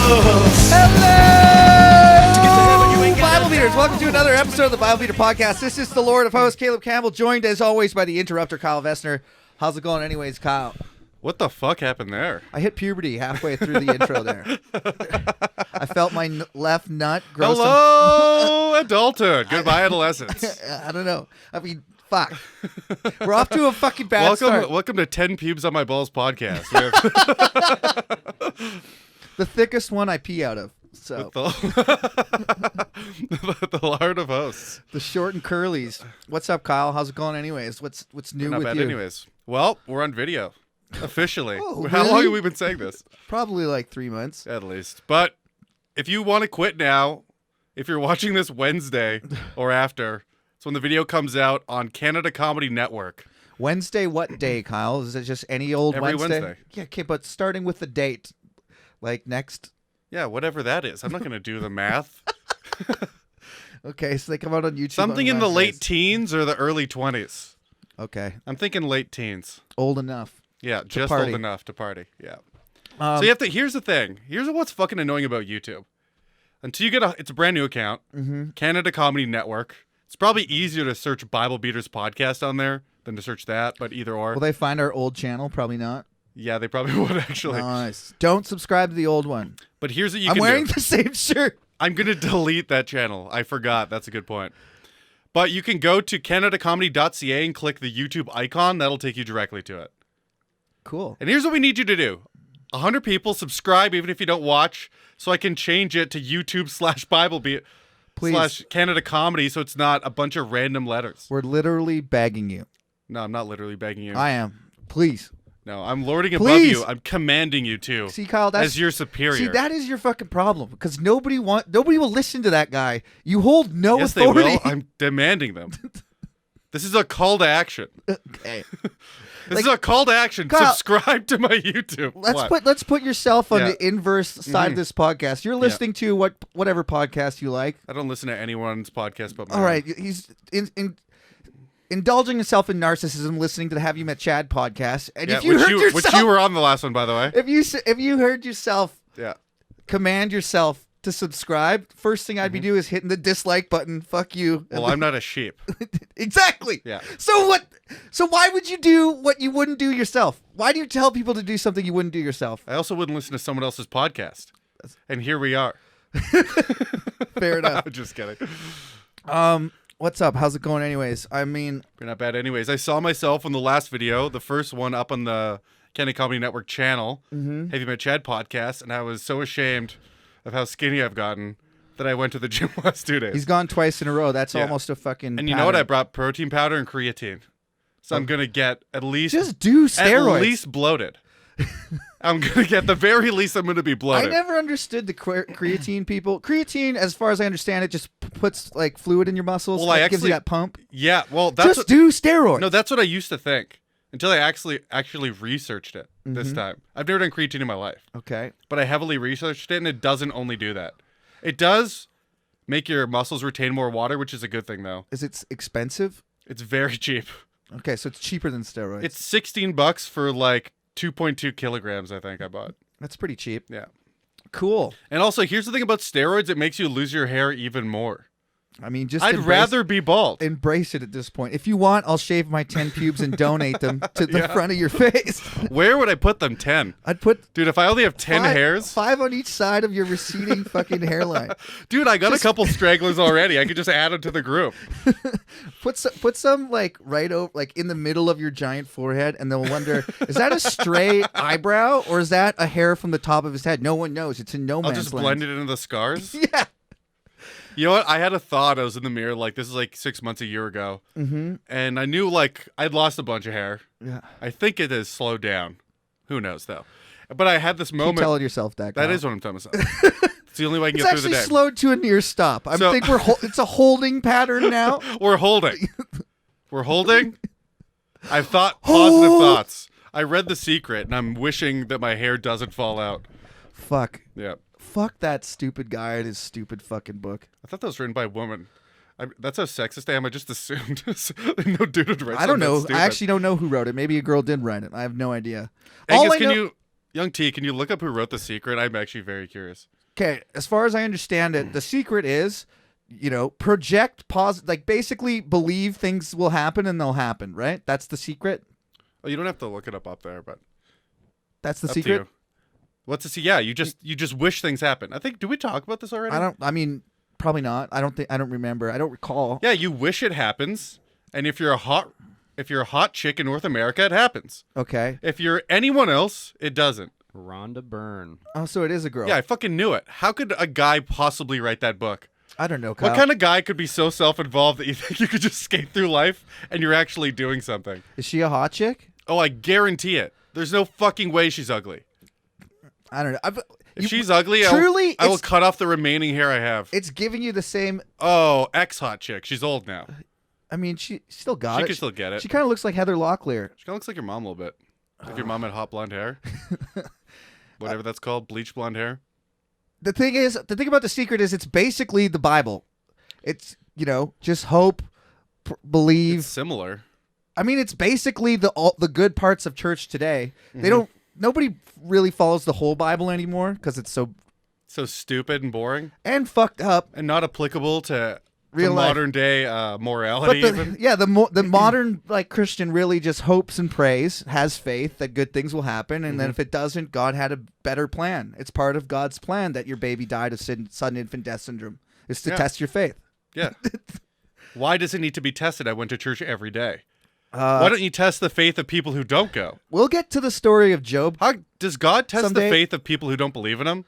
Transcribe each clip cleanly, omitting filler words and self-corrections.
hosts. Hello, Bible Beaters. Welcome to another episode of the Bible Beater Podcast. This is the Lord of Hosts, Caleb Campbell, joined as always by the interrupter, Kyle Vestner. How's it going anyways, Kyle? What the fuck happened there? I hit puberty halfway through the intro there. I felt my left nut grow. Hello, adulthood. Goodbye, adolescence. I don't know. I mean, fuck. We're off to a fucking bad start. Welcome to 10 Pubes on My Balls podcast. The thickest one I pee out of. So the Lord of Hosts. The short and curlies. What's up, Kyle? How's it going anyways? What's new Not with bad you? anyways. Well, we're on video. Officially. Oh, How really? long have we been saying this? Probably like 3 months. At least. But if you want to quit now, if you're watching this Wednesday or after, it's when the video comes out on Canada Comedy Network. Wednesday, what day, Kyle? Is it just any old Every Wednesday? Wednesday. Yeah, okay, but starting with the date. Like next. Yeah, whatever that is. I'm not going to do the math. Okay, so they come out on YouTube. Something on in the late Wednesdays. teens or the early 20s. Okay. I'm thinking late teens. Old enough. Yeah, just party. old enough to party. Yeah. So you have to. Here's the thing. Here's what's fucking annoying about YouTube. Until you get it's a brand new account, Canada Comedy Network. It's probably easier to search Bible Beaters podcast on there than to search that, but either or. Will they find our old channel? Probably not. Yeah, they probably would actually. Nice. Don't subscribe to the old one. But here's what you I'm can wearing do. the same shirt. I'm gonna delete that channel. I forgot. That's a good point. But you can go to canadacomedy.ca and click the YouTube icon. That'll take you directly to it. Cool. And here's what we need you to do. 100 people subscribe even if you don't watch, so I can change it to YouTube/BibleBeat Please. /Canada Comedy, so it's not a bunch of random letters. We're literally begging you. No, I'm not literally begging you. I am. Please. No, I'm lording above Please. you. I'm commanding you to. See, Kyle, that's as your superior. See, that is your fucking problem because nobody will listen to that guy. You hold no yes, authority. they will. I'm demanding them. This is a call to action. Okay. This is a call to action. Kyle, subscribe to my YouTube. Let's put yourself on Yeah. the inverse side of this podcast. You're listening to whatever podcast you like. I don't listen to anyone's podcast but mine. All right, he's indulging himself in narcissism, listening to the Have You Met Chad podcast. And Yeah, if you heard yourself, which you were on the last one, by the way. if you heard yourself, Yeah. command yourself to subscribe. First thing I'd be doing is hitting the dislike button. Fuck you. Well, I'm not a sheep. Exactly. Yeah. So what? So why would you do what you wouldn't do yourself? Why do you tell people to do something you wouldn't do yourself? I also wouldn't listen to someone else's podcast. And here we are. Fair enough. I'm just kidding. What's up? How's it going anyways? I mean, You're not bad anyways. I saw myself on the last video, the first one up on the Canada Comedy Network channel, Have You Met Chad podcast, and I was so ashamed of how skinny I've gotten that I went to the gym last 2 days. he's gone twice in a row. That's Yeah. almost a fucking And you know what? I brought protein powder and creatine. So I'm going to get at least... Just do steroids. At least bloated. I'm going to get the very least I'm going to be I bloated. never understood the creatine people. Creatine, as far as I understand it, just puts like fluid in your muscles. Well, like, gives you that pump. Yeah, well, that's Just do steroids. No, that's what I used to think until I actually researched it this time. I've never done creatine in my life, Okay. but I heavily researched it, and it doesn't only do that. It does make your muscles retain more water, which is a good thing, though. Is it expensive? It's very cheap. Okay, so it's cheaper than steroids. It's $16 for like 2.2 kilograms, I think I bought. That's pretty cheap. Yeah. Cool. And also, here's the thing about steroids. It makes you lose your hair even more. I mean, just I'd rather be bald. embrace it at this point. If you want, I'll shave my 10 pubes and donate them to the front of your face. Where would I put them? 10. I'd put Dude, if I only have 10 hairs. 5 on each side of your receding fucking hairline. Dude, I got a couple stragglers already. I could just add them to the group. Put some like right over, like in the middle of your giant forehead, and they'll wonder, is that a stray eyebrow or is that a hair from the top of his head? No one knows. It's in no I'll man's just land. blend it into the scars. Yeah. You know what? I had a thought. I was in the mirror, like, this is like 6 months, a year ago. And I knew, like, I'd lost a bunch of hair. Yeah. I think it has slowed down. Who knows, though? But I had this Keep moment. telling yourself that. That Kyle. is what I'm telling myself. It's the only way I can It's get through the actually day. slowed to a near stop. I think it's a holding pattern now. We're holding. We're holding. I've thought positive thoughts. I read The Secret, and I'm wishing that my hair doesn't fall out. Fuck. Yeah. Fuck that stupid guy and his stupid fucking book. I thought that was written by a woman. That's how sexist I am. I just assumed no dude would write I don't know. something that I actually don't know who wrote it. Maybe a girl did write it. I have no idea. stupid. All Angus, I know- Young T, can you look up who wrote The Secret? I'm actually very curious. Okay, as far as I understand it, the secret is, project like basically believe things will happen and they'll happen, right? That's the secret. Well, you don't have to look it up there, but that's the up secret. To you. What's the yeah? You just wish things happen. I think. Did we talk about this already? I mean, probably not. I don't remember. I don't recall. Yeah, you wish it happens, and if you're a hot chick in North America, it happens. Okay. If you're anyone else, it doesn't. Rhonda Byrne. Oh, so it is a girl. Yeah, I fucking knew it. How could a guy possibly write that book? I don't know, Kyle. What kind of guy could be so self-involved that you think you could just skate through life and you're actually doing something? Is she a hot chick? Oh, I guarantee it. There's no fucking way she's ugly. I don't know. If she's ugly, truly, I will cut off the remaining hair I have. It's giving you the same. Oh, ex-hot chick. She's old now. I mean, she still got it. She can still get it. She kind of looks like Heather Locklear. She kind of looks like your mom a little bit. Like your mom had hot blonde hair. Whatever that's called, bleach blonde hair. The thing about The Secret is it's basically the Bible. It's, just hope, believe. It's similar. I mean, it's basically the good parts of church today. Nobody really follows the whole Bible anymore because it's so stupid and boring and fucked up and not applicable to real modern day morality. But the modern Christian really just hopes and prays, has faith that good things will happen, and then if it doesn't, God had a better plan. It's part of God's plan that your baby died of sudden infant death syndrome. It's to test your faith. Yeah. Why does it need to be tested? I went to church every day. Why don't you test the faith of people who don't go? We'll get to the story of Job. How does God test someday? the faith of people who don't believe in him?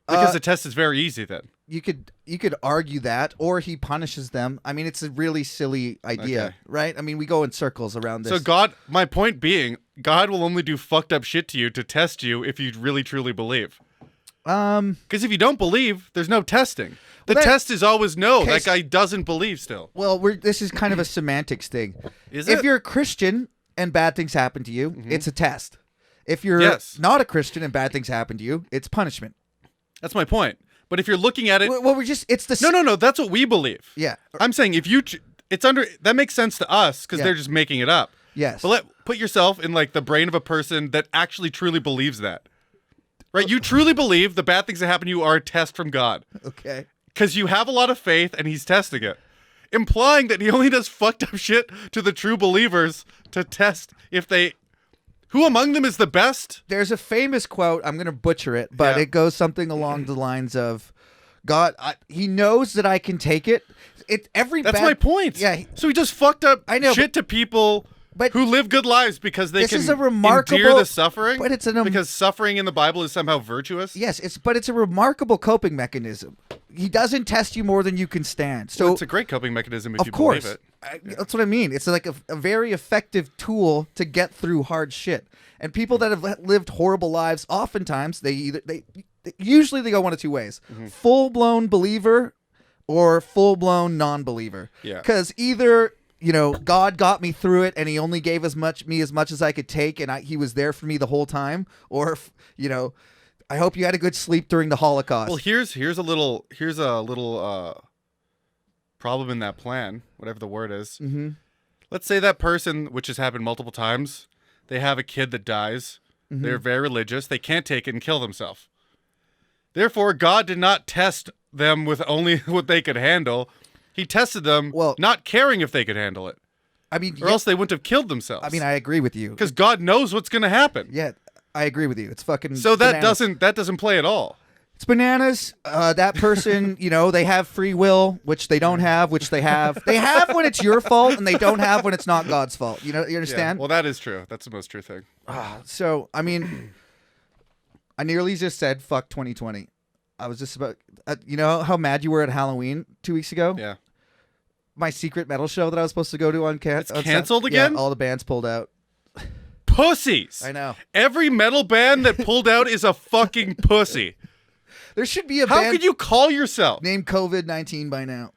Because the test is very easy then. You could argue that, or he punishes them. I mean, it's a really silly idea, right? I mean, we go in circles around this. So my point being, God will only do fucked up shit to you to test you if you really truly believe. Because if you don't believe, there's no testing. The test is always no. That guy doesn't believe still. Well, this is kind of a semantics thing. Is it? If you're a Christian and bad things happen to you, it's a test. If you're not a Christian and bad things happen to you, it's punishment. That's my point. But if you're looking at it, well, it's the no. That's what we believe. Yeah, I'm saying if it's under that makes sense to us because they're just making it up. Yes, but put yourself in the brain of a person that actually truly believes that. Right? You truly believe the bad things that happen to you are a test from God. Okay. Because you have a lot of faith and he's testing it. Implying that he only does fucked up shit to the true believers to test if they. Who among them is the best? There's a famous quote. I'm going to butcher it, but it goes something along the lines of, God, he knows that I can take it. That's my point. Yeah. So he just fucked up shit to people who live good lives because they can endure the suffering. But because suffering in the Bible is somehow virtuous. Yes, but it's a remarkable coping mechanism. He doesn't test you more than you can stand. So it's a great coping mechanism if you believe it. That's what I mean. It's like a very effective tool to get through hard shit. And people that have lived horrible lives, oftentimes usually they go one of two ways: full blown believer or full blown non believer. Yeah. Because either God got me through it, and He only gave as much as I could take, and He was there for me the whole time. Or, I hope you had a good sleep during the Holocaust. Well, here's a little problem in that plan, whatever the word is. Mm-hmm. Let's say that person, which has happened multiple times, they have a kid that dies. Mm-hmm. They're very religious. They can't take it and kill themselves. Therefore, God did not test them with only what they could handle. He tested them not caring if they could handle it. I mean, or else they wouldn't have killed themselves. I mean, I agree with you. Because God knows what's going to happen. Yeah, I agree with you. It's fucking So bananas. that doesn't play at all. It's bananas. That person, they have free will, which they don't have, which they have. They have when it's your fault, and they don't have when it's not God's fault. You understand? Yeah, well, that is true. That's the most true thing. So, I mean, I nearly just said, fuck 2020. I was just about, how mad you were at Halloween 2 weeks ago? Yeah. My secret metal show that I was supposed to go to on It's canceled again? Yeah, all the bands pulled out. Pussies. I know. Every metal band that pulled out is a fucking pussy. There should be a How band could you call yourself? named COVID-19 by now.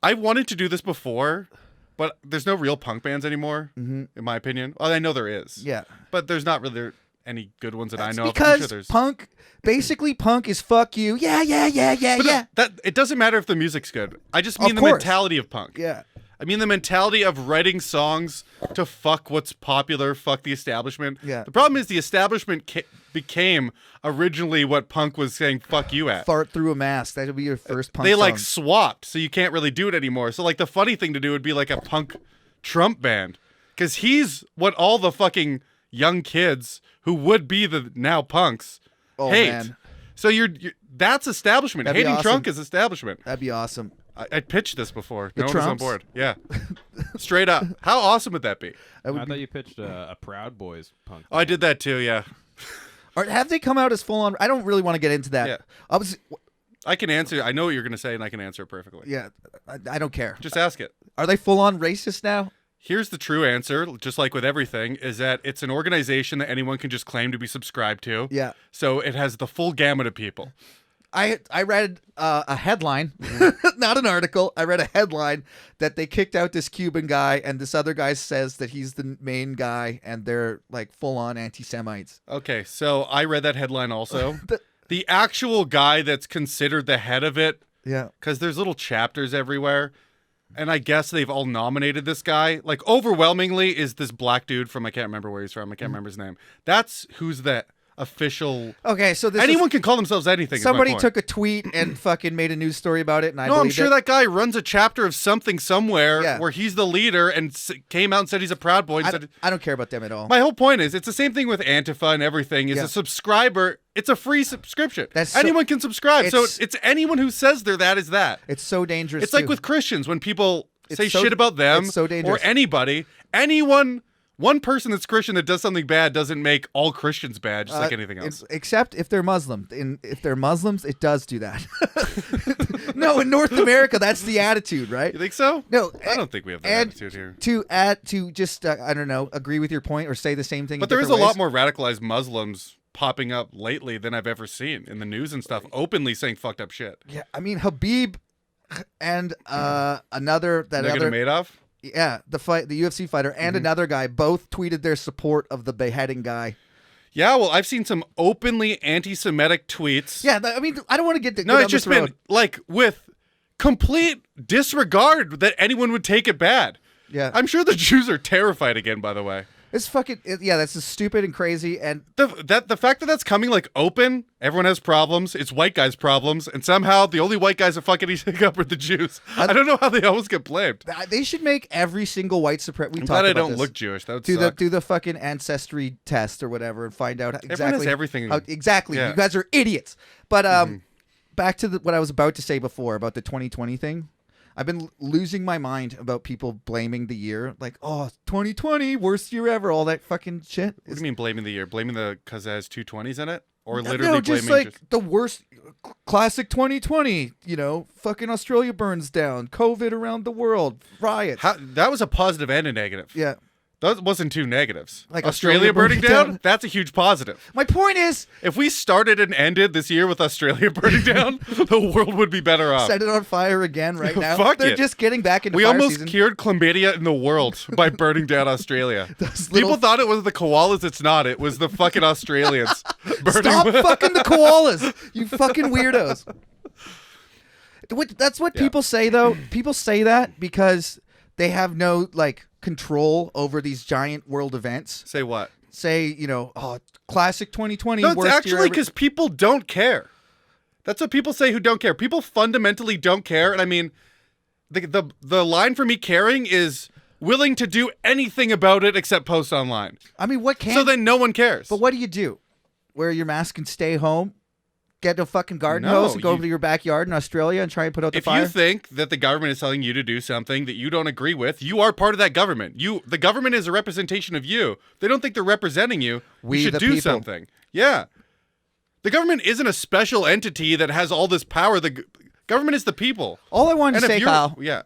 I wanted to do this before, but there's no real punk bands anymore, in my opinion. Well, I know there is. Yeah. But there's not really any good ones that I know of. Because I'm sure there's... punk is fuck you. Yeah. But it doesn't matter if the music's good. I just mean Of the course. mentality of punk. Yeah. I mean, the mentality of writing songs to fuck what's popular, fuck the establishment. Yeah. The problem is the establishment became originally what punk was saying fuck you at. Fart through a mask. That would be your first punk They song. like swapped, so you can't really do it anymore. So like the funny thing to do would be like a punk Trump band, because he's what all the fucking young kids who would be the now punks hate. Man. So you're that's establishment. That'd be Hating awesome. Trump is establishment. That'd be awesome. I pitched this before. The No one was on Trumps? board. Yeah. Straight up. How awesome would that be? That would I be... thought you pitched a Proud Boys punk. Oh, I did that too, yeah. Or have they come out as full on? I don't really want to get into that. Yeah. I can answer. I know what you're going to say, and I can answer it perfectly. Yeah, I don't care. Just ask it. Are they full on racist now? Here's the true answer, just like with everything, is that it's an organization that anyone can just claim to be subscribed to. Yeah. So it has the full gamut of people. I read a headline, not an article. I read a headline that they kicked out this Cuban guy, and this other guy says that he's the main guy, and they're like full on anti-Semites. Okay, so I read that headline also. The actual guy that's considered the head of it, Yeah. because there's little chapters everywhere, and I guess they've all nominated this guy. Like, overwhelmingly is this black dude from, I can't remember where he's from. I can't remember his name. That's who's the official. Okay, so this Anyone can call themselves anything. is my somebody point. took a tweet and fucking made a news story about it, and I No, I'm believed sure it. that guy runs a chapter of something somewhere Yeah. where he's the leader and came out and said he's a Proud Boy. And said, I don't care about them at all. my whole point is it's the same thing with Antifa and everything. Is Yeah. a subscriber. It's a free subscription. That's so- anyone can subscribe. So it's- it's anyone who says they're that is that. It's so dangerous. It's like too. with Christians when people say so- shit about them it's so or dangerous. anybody, anyone. One person that's Christian that does something bad doesn't make all Christians bad, just like anything else. Except if they're Muslim. If they're Muslims, it does do that. No, in North America, that's the attitude, right? You think so? No, I don't think we have that and attitude here. To add to just I don't know, agree with your point or say the same thing. But in there is a different lot ways. more radicalized Muslims popping up lately than I've ever seen in the news and stuff, openly saying fucked up shit. Yeah, I mean Habib and another Nurmagomedov? yeah, the UFC fighter and another guy both tweeted their support of the beheading guy. Yeah, well, I've seen some openly anti-Semitic tweets. Yeah, I mean, I don't want to get No, it's just been like with complete disregard that anyone would take it bad. Yeah, I'm sure the Jews are terrified again, by the way. it's fucking yeah. That's just stupid and crazy. And The fact that that's coming like open, everyone has problems. It's white guys' problems, and somehow the only white guys that fucking eating up are the Jews. I don't know how they always get blamed. they should make every single white supremacist. I'm glad I don't look Jewish. That would suck. Do the fucking ancestry test or whatever and find out exactly Everyone has everything. exactly. Yeah. You guys are idiots. But back to what I was about to say before about the 2020 thing. I've been losing my mind about people blaming the year, like, oh, 2020, worst year ever, all that fucking shit. What do you mean blaming the year? Blaming because it has 220s in it, or literally No, just blaming? like the worst classic 2020. You know, fucking Australia burns down, COVID around the world, riots. That was a positive and a negative. Yeah. That wasn't two negatives. Like Australia burning down, that's a huge positive. My point is, If we started and ended this year with Australia burning down, the world would be better off. set it on fire again right now. Fuck They're it. just getting back into We fire almost season. cured chlamydia in the world by burning down Australia. Those People little- thought it was the koalas. It's not. It was the fucking Australians burning. Stop fucking the koalas, you fucking weirdos. That's what people say, though. People say that because they have no like control over these giant world events. Say what? Say, you know, oh, classic 2020. No, it's worst year actually ever. because people don't care. That's what people say who don't care. People fundamentally don't care. And I mean, the line for me caring is willing to do anything about it except post online. I mean, what can? So then no one cares. But what do you do? Wear your mask and stay home. Get a fucking garden No, hose and go over to your backyard in Australia and try and put out the if fire. you think that the government is telling you to do something that you don't agree with, you are part of that government. The government is a representation of you. They don't think they're representing you. We you should the do people. something. Yeah. The government isn't a special entity that has all this power. The government is the people. All I wanted to And if say, you're, Kyle, yeah.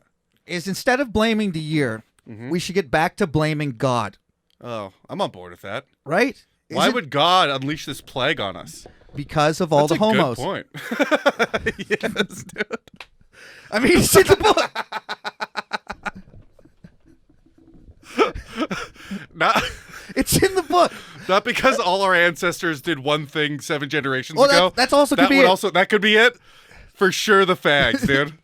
is instead of blaming the year, we should get back to blaming God. Oh, I'm on board with that. Right? Why would God unleash this plague on us? Because of all That's the a homos. good point. Yes, dude. I mean, it's in the book. Not, It's in the book. not because all our ancestors did one thing 7 generations Well, ago. that's also could that be would it. also that could be it. For sure, the fags, dude.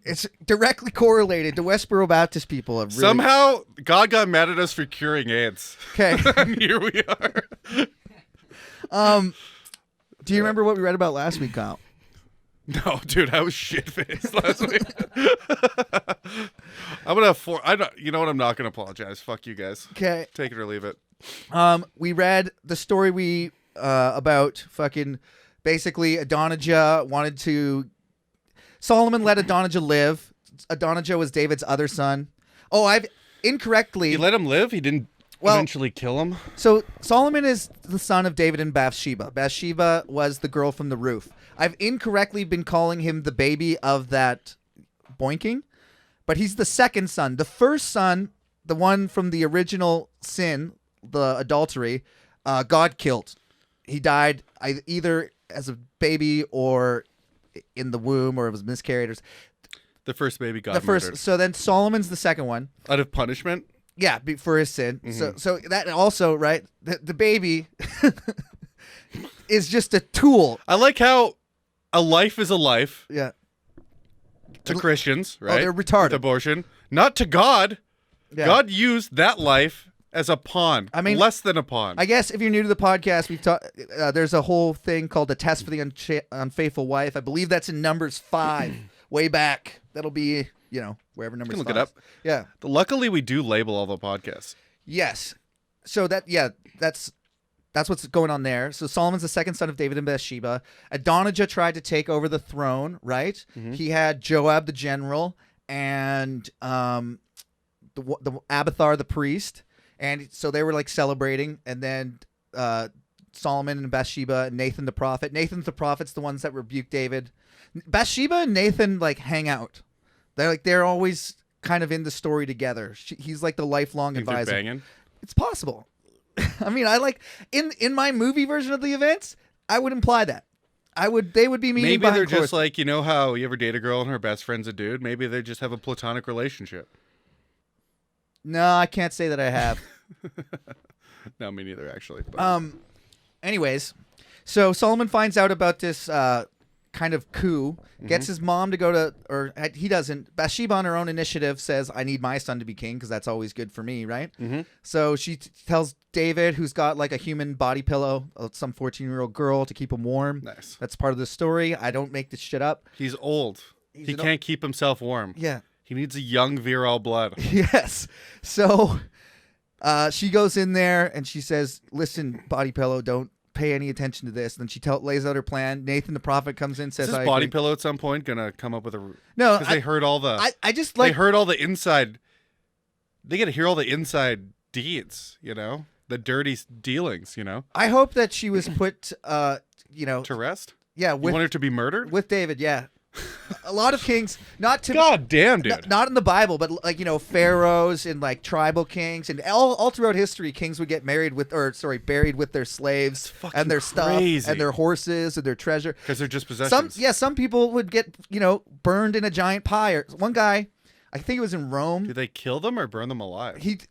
It's directly correlated to Westboro Baptist people. Have really... Somehow, God got mad at us for curing AIDS. Okay. And here we are. Do you remember what we read about last week, Kyle? No, dude, I was shit-faced last week. You know what? I'm not gonna apologize. Fuck you guys. Okay. Take it or leave it. We read the story about fucking basically Adonijah wanted to. Solomon let Adonijah live. Adonijah was David's other son. Oh, I've incorrectly. He let him live. He didn't eventually kill him. So Solomon is the son of David and Bathsheba. Bathsheba was the girl from the roof. I've incorrectly been calling him the baby of that boinking, but he's the second son. The first son, the one from the original sin, the adultery, God killed. He died either as a baby or in the womb, or it was miscarried. The first baby God murdered. So then Solomon's the second one. Out of punishment? Yeah, for his sin. Mm-hmm. So that also, right? The baby is just a tool. I like how a life is a life. Yeah. To Christians, right? Oh, they're retarded. With abortion. Not to God. Yeah. God used that life as a pawn. I mean, less than a pawn. I guess if you're new to the podcast, we've talked. There's a whole thing called the test for the unfaithful wife. I believe that's in Numbers 5, way back. That'll be, wherever Numbers 5. Look it up. Yeah. Luckily, we do label all the podcasts. Yes. So that's what's going on there. So Solomon's the second son of David and Bathsheba. Adonijah tried to take over the throne, right? Mm-hmm. He had Joab the general and the Abiathar the priest. And so they were like celebrating, and then Solomon and Bathsheba and Nathan the prophet. Nathan the prophet's the ones that rebuke David. Bathsheba and Nathan like hang out. They're always kind of in the story together. He's like the lifelong advisor. They're banging? It's possible. I mean, I like in my movie version of the events, I would imply that. They would be meeting. Maybe they're closed. just like, how you ever date a girl and her best friend's a dude. Maybe they just have a platonic relationship. No, I can't say that I have. No, me neither, actually. But. Anyways, so Solomon finds out about this kind of coup, gets his mom to go to, or he doesn't. Bathsheba on her own initiative says, I need my son to be king because that's always good for me, right? Mm-hmm. So she tells David, who's got like a human body pillow, some 14-year-old girl to keep him warm. Nice. That's part of the story. I don't make this shit up. He's old. He can't keep himself warm. Yeah. He needs a young virile blood. Yes. So she goes in there and she says, listen, body pillow, don't pay any attention to this. And then she lays out her plan. Nathan the prophet comes in, says, is this body pillow at some point gonna come up with a... No. Because they heard all the... I just like... They heard all the inside... They get to hear all the inside deeds, The dirty dealings, I hope that she was put, To rest? Yeah. You want her to be murdered? With David, yeah. A lot of kings, not to God damn, dude. Not in the Bible, but like pharaohs and like tribal kings, and all throughout history, kings would get buried with their slaves and their stuff and their horses and their treasure because they're just possessions. Some people would get burned in a giant pyre. One guy, I think it was in Rome. Did they kill them or burn them alive? I think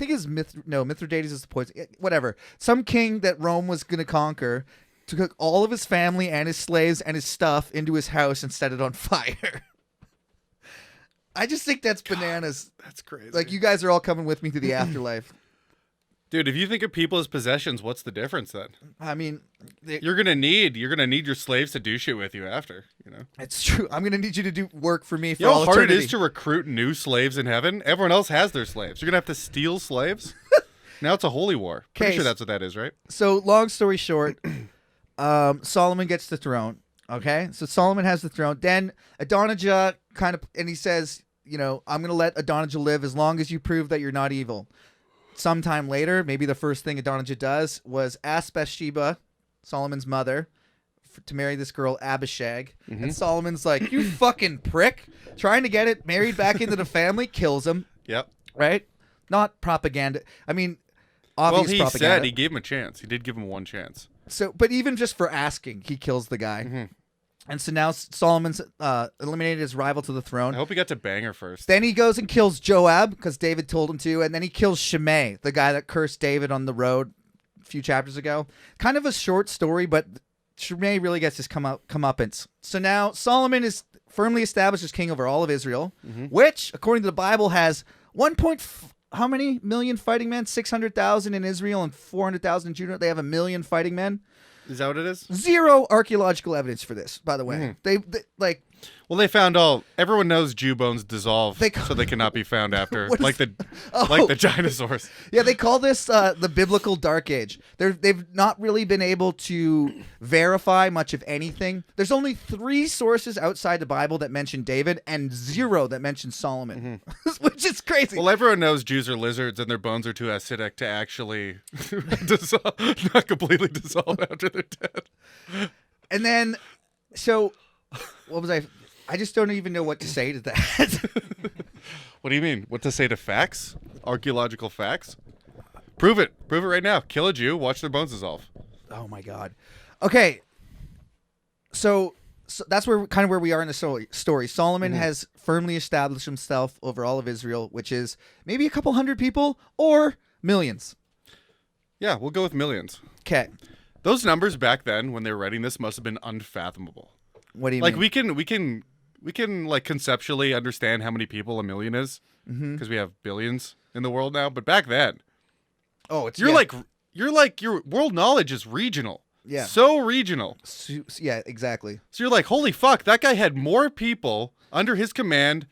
it was Mithridates is the poison. Whatever. Some king that Rome was going to conquer took all of his family and his slaves and his stuff into his house and set it on fire. I just think that's bananas. That's crazy. Like, you guys are all coming with me to the afterlife. Dude, if you think of people as possessions, what's the difference then? I mean, you're gonna need your slaves to do shit with you after, It's true. I'm gonna need you to do work for me for all all hard eternity. it is to recruit new slaves in heaven. Everyone else has their slaves. You're gonna have to steal slaves. Now it's a holy war. Pretty sure that's what that is, right? So, long story short, Solomon gets the throne. Okay, so Solomon has the throne. Then Adonijah and he says, I'm going to let Adonijah live as long as you prove that you're not evil. Sometime later, maybe the first thing Adonijah does was ask Bathsheba, Solomon's mother, to marry this girl Abishag. Mm-hmm. And Solomon's like, you fucking prick. Trying to get it married back into the family, kills him. Yep. Right? Not propaganda. I mean, obvious propaganda. Well, he said he gave him a chance. He did give him one chance. So, but even just for asking, he kills the guy. Mm-hmm. And so now Solomon's eliminated his rival to the throne. I hope he got to bang her first. Then he goes and kills Joab because David told him to. And then he kills Shimei, the guy that cursed David on the road a few chapters ago. Kind of a short story, but Shimei really gets his comeuppance. So now Solomon is firmly established as king over all of Israel, which, according to the Bible, has how many million fighting men? 600,000 in Israel and 400,000 in Judah. They have 1 million fighting men. Is that what it is? Zero archaeological evidence for this, by the way. They like. Well, they found everyone knows Jew bones dissolve, so they cannot be found after, like the dinosaurs. Yeah, they call this the biblical Dark Age. They've not really been able to verify much of anything. There's only 3 sources outside the Bible that mention David and 0 that mention Solomon, which is crazy. Well, everyone knows Jews are lizards and their bones are too acidic to actually not completely dissolve after they're dead. And then, so... What was I just don't even know what to say to that. What do you mean? What to say to facts? Archaeological facts? Prove it. Prove it right now. Kill a Jew, watch their bones dissolve. Oh my God. Okay. So that's where we are in the story. Solomon has firmly established himself over all of Israel, which is maybe a couple hundred people or millions. Yeah, we'll go with millions. Okay. Those numbers back then when they were writing this must have been unfathomable. What do you mean? We can like conceptually understand how many people 1 million is because we have billions in the world now. But back then, your world knowledge is regional. Yeah, so regional. Yeah, exactly. So you're like, holy fuck, that guy had more people under his command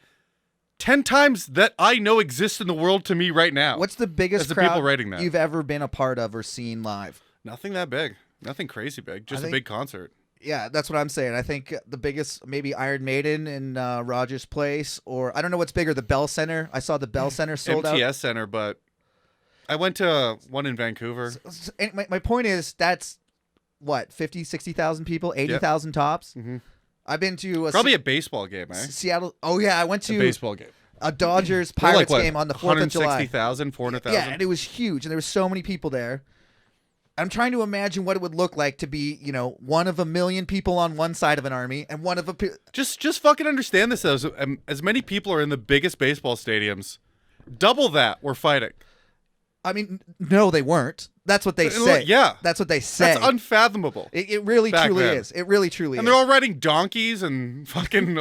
10 times that I know exist in the world to me right now. What's the biggest crowd people writing that you've ever been a part of or seen live? Nothing that big. Nothing crazy big. Just a big concert. Yeah, that's what I'm saying. I think the biggest, maybe Iron Maiden in Rogers Place, or I don't know what's bigger, the Bell Center. I saw the Bell Center sold out. MTS Center, but I went to one in Vancouver. My point is, that's what, 50, 60,000 people, 80,000 tops? Mm-hmm. I've been to probably a baseball game, eh? Seattle. Oh, yeah, I went to a baseball game. A Dodgers Pirates game on the 4th of July. 160,000, 400,000? Yeah, and it was huge, and there were so many people there. I'm trying to imagine what it would look like to be, one of 1 million people on one side of an army and one of a... Just fucking understand this, though. As many people are in the biggest baseball stadiums, double that were fighting. I mean, no, they weren't. That's what they say. Yeah. That's what they say. That's unfathomable. It really truly is. It really truly is. And they're all riding donkeys and fucking...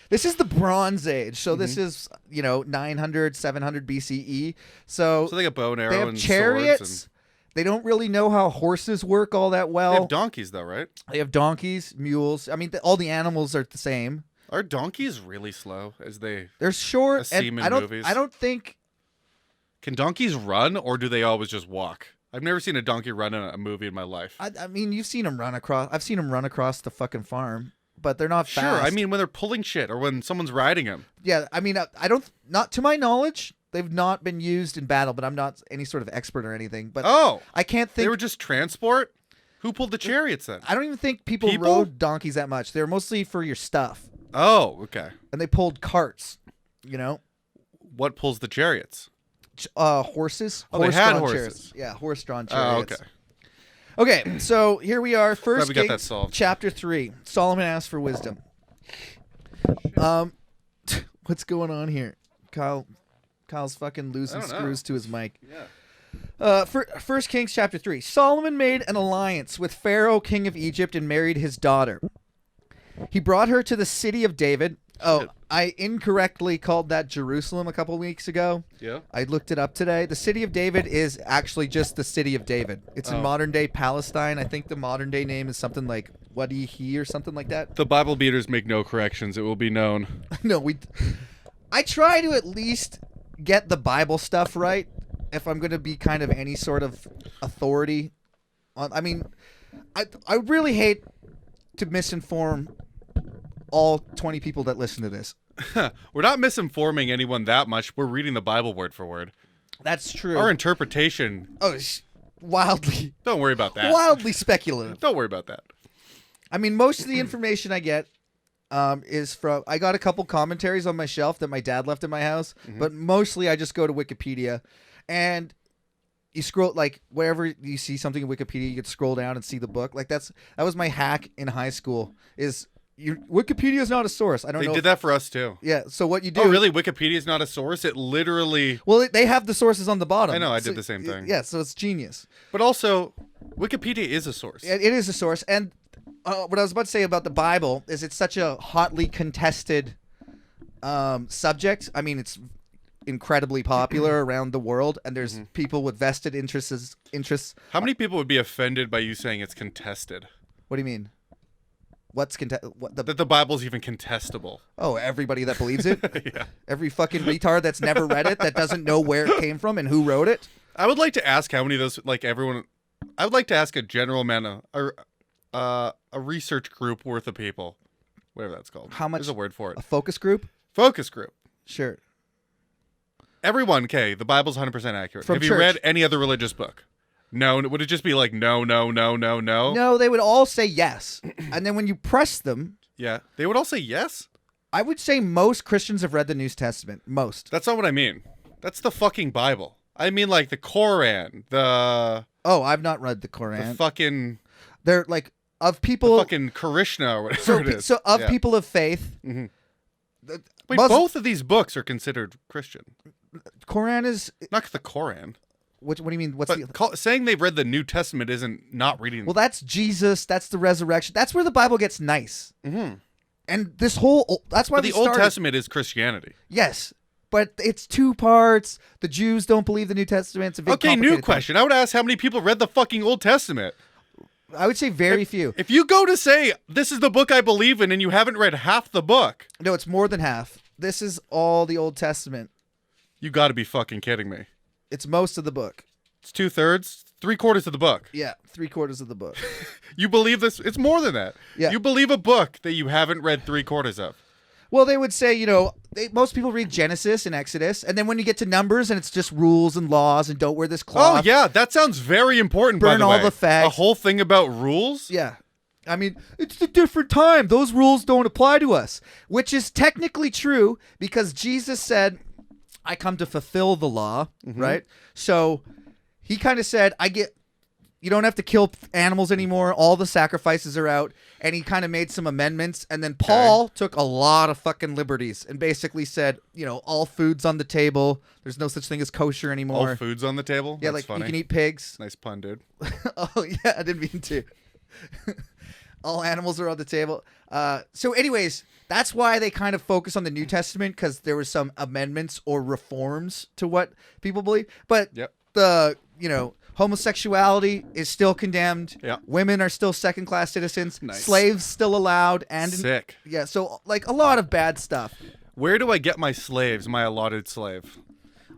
This is the Bronze Age. So this is, 900, 700 BCE. So they got bow and arrow they have and chariots. Swords and... They don't really know how horses work all that well. They have donkeys, though, right? They have donkeys, mules. I mean, all the animals are the same. Are donkeys really slow as They're short. And I don't think... Can donkeys run, or do they always just walk? I've never seen a donkey run in a movie in my life. I mean, you've seen them run across... I've seen them run across the fucking farm, but they're not fast. Sure, I mean, when they're pulling shit, or when someone's riding them. Yeah, I mean, I don't... Not to my knowledge... They've not been used in battle, but I'm not any sort of expert or anything. But I can't think... They were just transport? Who pulled the chariots then? I don't even think people rode donkeys that much. They were mostly for your stuff. Oh, okay. And they pulled carts, What pulls the chariots? Horses. Oh, they had horses. Chariots. Yeah, horse-drawn chariots. Oh, okay. Okay, so here we are. First Glad we got that solved. Chapter 3. Solomon asks for wisdom. What's going on here? Kyle's fucking losing screws to his mic. Yeah. First Kings chapter 3. Solomon made an alliance with Pharaoh, king of Egypt, and married his daughter. He brought her to the city of David. Oh, I incorrectly called that Jerusalem a couple weeks ago. Yeah. I looked it up today. The city of David is actually just the city of David. It's in modern-day Palestine. I think the modern-day name is something like Wadi-He or something like that. The Bible beaters make no corrections. It will be known. No, I try to at least get the Bible stuff right if I'm going to be kind of any sort of authority on... I mean, I really hate to misinform all 20 people that listen to this. We're not misinforming anyone that much. We're reading the Bible word for word. That's true. Our interpretation... Oh, wildly... Don't worry about that. Wildly speculative. Don't worry about that. I mean, most of the information I get is from... I got a couple commentaries on my shelf that my dad left in my house, but mostly I just go to Wikipedia. And you scroll, like, wherever you see something in Wikipedia, you could scroll down and see the book. Like, that was my hack in high school, is... Wikipedia is not a source. I don't know. They did that for us too. Yeah. So what you do? Oh, really? Wikipedia is not a source? It literally. Well, they have the sources on the bottom. I know. I did the same thing. Yeah. So it's genius. But also, Wikipedia is a source. It is a source, and what I was about to say about the Bible is it's such a hotly contested subject. I mean, it's incredibly popular around the world, and there's people with vested interests. How many people would be offended by you saying it's contested? What do you mean? What's That the Bible's even contestable. Oh, everybody that believes it? Yeah. Every fucking retard that's never read it, that doesn't know where it came from and who wrote it? I would like to ask how many of those, like everyone, I would like to ask a general amount of, a research group worth of people, whatever that's called. How much? There's a word for it. A focus group? Focus group. Sure. Everyone, okay, the Bible's 100% accurate. From Have you church. read any other religious book? No. Would it just be like, no? No, they would all say yes. And then when you press them, Yeah. They would all say yes? I would say most Christians have read the New Testament. Most. That's not what I mean. That's the fucking Bible. I mean like the Koran, the Oh, I've not read the Quran. fucking They're like, of people. fucking Krishna or whatever it is. So of Yeah. people of faith. Mhm. the Wait, Muslim- both of these books are considered Christian. Quran is. Not the Koran. What do you mean? What's But the. saying they've read the New Testament isn't not reading. Well, that's Jesus. That's the resurrection. That's where the Bible gets nice. Mhm. And this whole. That's why But we the Old started. Testament is Christianity. Yes. But it's two parts. The Jews don't believe the New Testament. It's a big Okay, new complicated thing. question. I would ask how many people read the fucking Old Testament. I would say very few. If you go to say, this is the book I believe in, and you haven't read half the book, No, it's more than half. This is all the Old Testament. you got to be fucking kidding me. It's most of the book. It's 2/3, 3/4 of the book. Yeah, 3/4 of the book. You believe this? It's more than that. Yeah. You believe a book that you haven't read 3/4 of. Well, they would say, most people read Genesis and Exodus, and then when you get to Numbers, and it's just rules and laws, and don't wear this Oh, cloth. yeah. That sounds very important, by Burn the all way. the fags. A whole thing about rules? Yeah. I mean, it's a different time. Those rules don't apply to us, which is technically true because Jesus said, I come to fulfill the law, right? So he kind of said, you don't have to kill animals anymore. All the sacrifices are out. And he kind of made some amendments. And then Paul took a lot of fucking liberties and basically said, all food's on the table. There's no such thing as kosher anymore. All food's on the table? Yeah, That's like funny. you can eat pigs. Nice pun, dude. Oh, yeah, I didn't mean to. All animals are on the table. So anyways, that's why they kind of focus on the New Testament, because there were some amendments or reforms to what people believe. But Yep. the, homosexuality is still condemned. Yeah. Women are still second-class citizens. Nice. Slaves still allowed. And Sick. yeah, so like a lot of bad stuff. Where do I get my slaves, my allotted slave?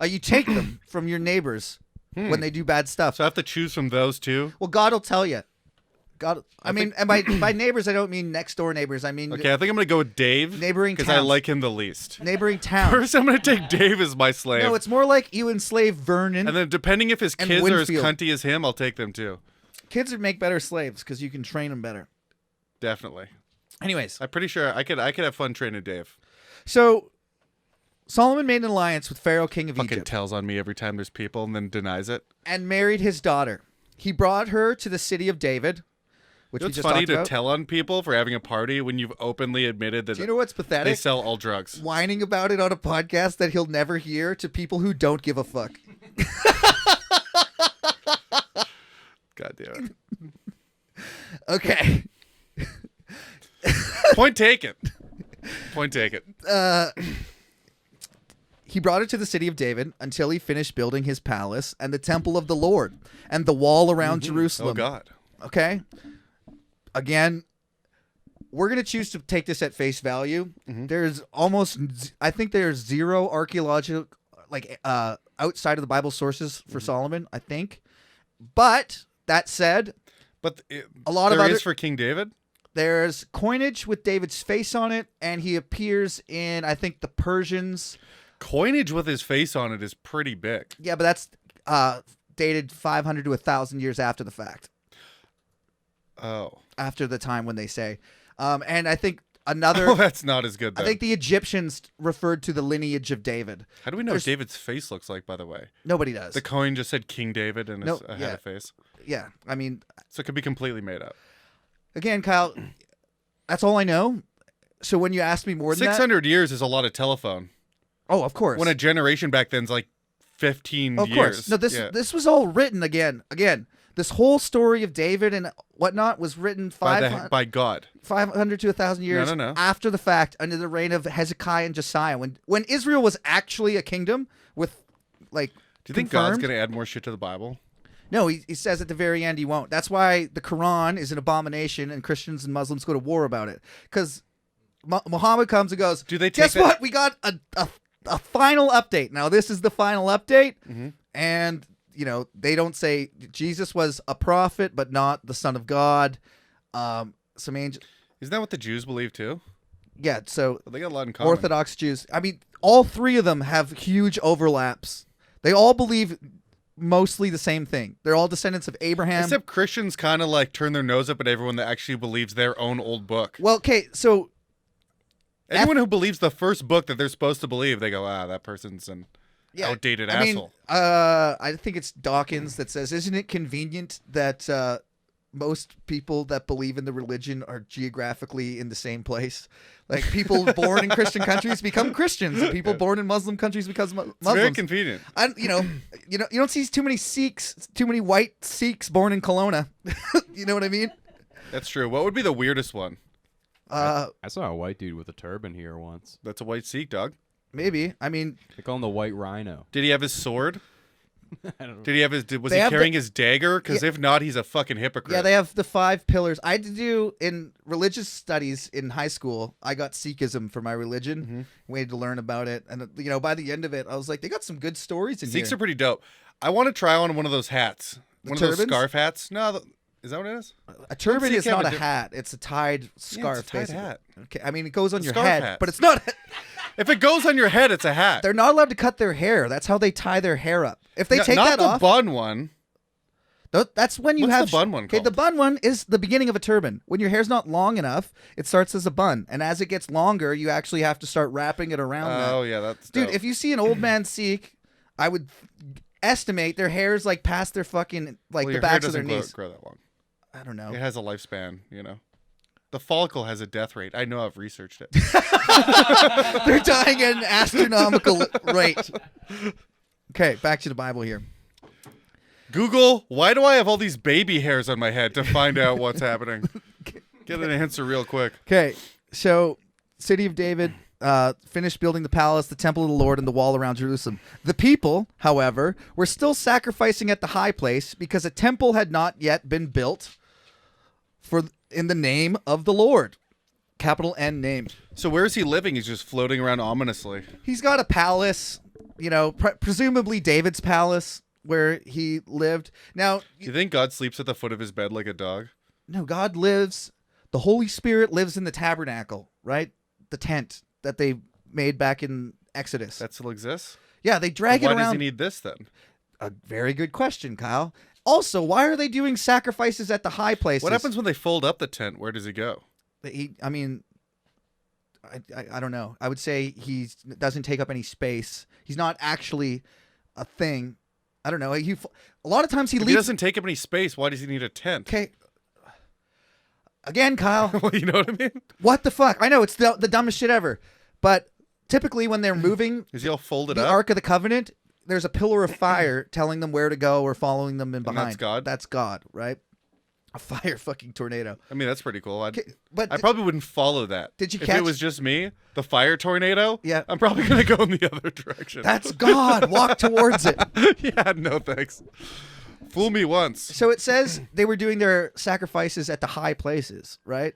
You take them from your neighbors when they do bad stuff. So I have to choose from those two? Well, God will tell you. And by neighbors, I don't mean next door neighbors. I mean Okay, I think I'm going to go with Dave. Neighboring because I towns. like him the least. neighboring towns. First, I'm going to take Dave as my slave. No, it's more like you enslave Vernon. And then depending if his And kids are as Winfield. cunty as him, I'll take them too. Kids would make better slaves because you can train them better. Definitely. Anyways, I'm pretty sure I could have fun training Dave. so Solomon made an alliance with Pharaoh, king of Fucking Egypt, tells on me every time there's people and then denies it. and married his daughter. He brought her to the city of David, which You know we what's just funny talked to about. tell on people for having a party when you've openly admitted that Do you know what's they pathetic? sell all drugs? Whining about it on a podcast that he'll never hear to people who don't give a fuck. God damn Okay. it. Point taken. Point taken. He brought her to the city of David until he finished building his palace and the temple of the Lord and the wall around Jerusalem. Oh, God. Okay. Again, we're going to choose to take this at face value. I think there's zero archaeological, outside of the Bible sources for Solomon, I think. But that said, But A lot of there other- is for King David? there's coinage with David's face on it, and he appears in, I think, the Persians. Coinage with his face on it is pretty big. Yeah, but that's dated 500 to 1,000 years after the fact. Oh. After the time when they say. And I think another... Oh, that's not as good, I then. think the Egyptians referred to the lineage of David. How do we know what David's face looks like, by the way? Nobody does. The coin just said King David and No, had yeah. a face. Yeah, I mean, So it could be completely made up. again, Kyle, that's all I know. So when you ask me more than 600 years is a lot of telephone. that... Oh, of course. When a generation back then's like 15 Of years. course. No, this was all written again. This whole story of David and whatnot was written by God. 500 to 1,000 years No. after the fact, under the reign of Hezekiah and Josiah, when Israel was actually a kingdom with, like, Do you think confirmed. God's going to add more shit to the Bible? No, he says at the very end he won't. That's why the Quran is an abomination, and Christians and Muslims go to war about it. Because Muhammad comes and goes, Do they take guess that- what? We got a final update. Now, this is the final update. Mm-hmm. And, you know, they don't say Jesus was a prophet, but not the Son of God. Some angel. Isn't that what the Jews believe too? Yeah, so Well, they got a lot in common. Orthodox Jews. I mean, all three of them have huge overlaps. They all believe mostly the same thing. They're all descendants of Abraham. Except Christians kind of like turn their nose up at everyone that actually believes their own old book. Well, okay, so Anyone who believes the first book that they're supposed to believe, they go, that person's an outdated asshole. I think it's Dawkins that says, isn't it convenient that most people that believe in the religion are geographically in the same place? Like, people born in Christian countries become Christians, and people born in Muslim countries become Muslims. It's very convenient. You don't see too many white Sikhs born in Kelowna. You know what I mean? That's true. What would be the weirdest one? I saw a white dude with a turban here once. That's a white Sikh, dog. Maybe. I mean, They call him the White Rhino. Did he have his sword? I don't know. Did he have his? Was They he have carrying his dagger? Because if not, he's a fucking hypocrite. yeah, they have the 5 pillars. I had to do in religious studies in high school. I got Sikhism for my religion. Mm-hmm. We had to learn about it, and by the end of it, I was like, they got some good stories in Sikhs here. are pretty dope. I want to try on one of those hats. One of those turbans? scarf hats. No, is that what it is? A turban Sikh is have not a a diff- hat; it's a tied scarf. it's a tied basically. hat. Okay, I mean it goes on your scarf head, hat. but it's not. If it goes on your head, it's a hat. They're not allowed to cut their hair. That's how they tie their hair up. If they take not that the off, bun one. that's when you What's have the bun one Okay, the called? bun one is the beginning of a turban. When your hair's not long enough, it starts as a bun, and as it gets longer, you actually have to start wrapping it around. Oh yeah, that's Dude, dope. if you see an old man Sikh, I would estimate their hair's like past their fucking Well, the your hair backs of their doesn't knees. grow that long. I don't know. It has a lifespan, The follicle has a death rate. I know, I've researched it. They're dying at an astronomical rate. Okay, back to the Bible here. Google, why do I have all these baby hairs on my head to find out what's happening? Get an answer real quick. Okay, so city of David finished building the palace, the temple of the Lord, and the wall around Jerusalem. The people, however, were still sacrificing at the high place because a temple had not yet been built in the name of the Lord. Capital N name. So where is he living? He's just floating around ominously. He's got a palace, presumably David's palace where he lived. Now, Do you think God sleeps at the foot of his bed like a dog? no, God lives, the Holy Spirit lives in the tabernacle, right? The tent that they made back in Exodus. That still exists? Yeah, they drag Why it around. does he need this then? A very good question, Kyle. Also, why are they doing sacrifices at the high places? What happens when they fold up the tent? Where does he go? I don't know. I would say he doesn't take up any space. He's not actually a thing. I don't know. A lot of times he If he leaves. doesn't take up any space, why does he need a tent? Okay. Again, Kyle. Well, you know what I mean? What the fuck? I know it's the dumbest shit ever. But typically when they're moving Is he all folded the up? Ark of the Covenant, there's a pillar of fire telling them where to go or following them in And behind. that's God? That's God, right? A fire fucking tornado. I mean, that's pretty cool. Okay, but I probably wouldn't follow that. Did you if catch- it was just me, the fire tornado? Yeah. I'm probably going to go in the other direction. that's God. Walk towards it. Yeah, no thanks. Fool me once. So it says they were doing their sacrifices at the high places, right?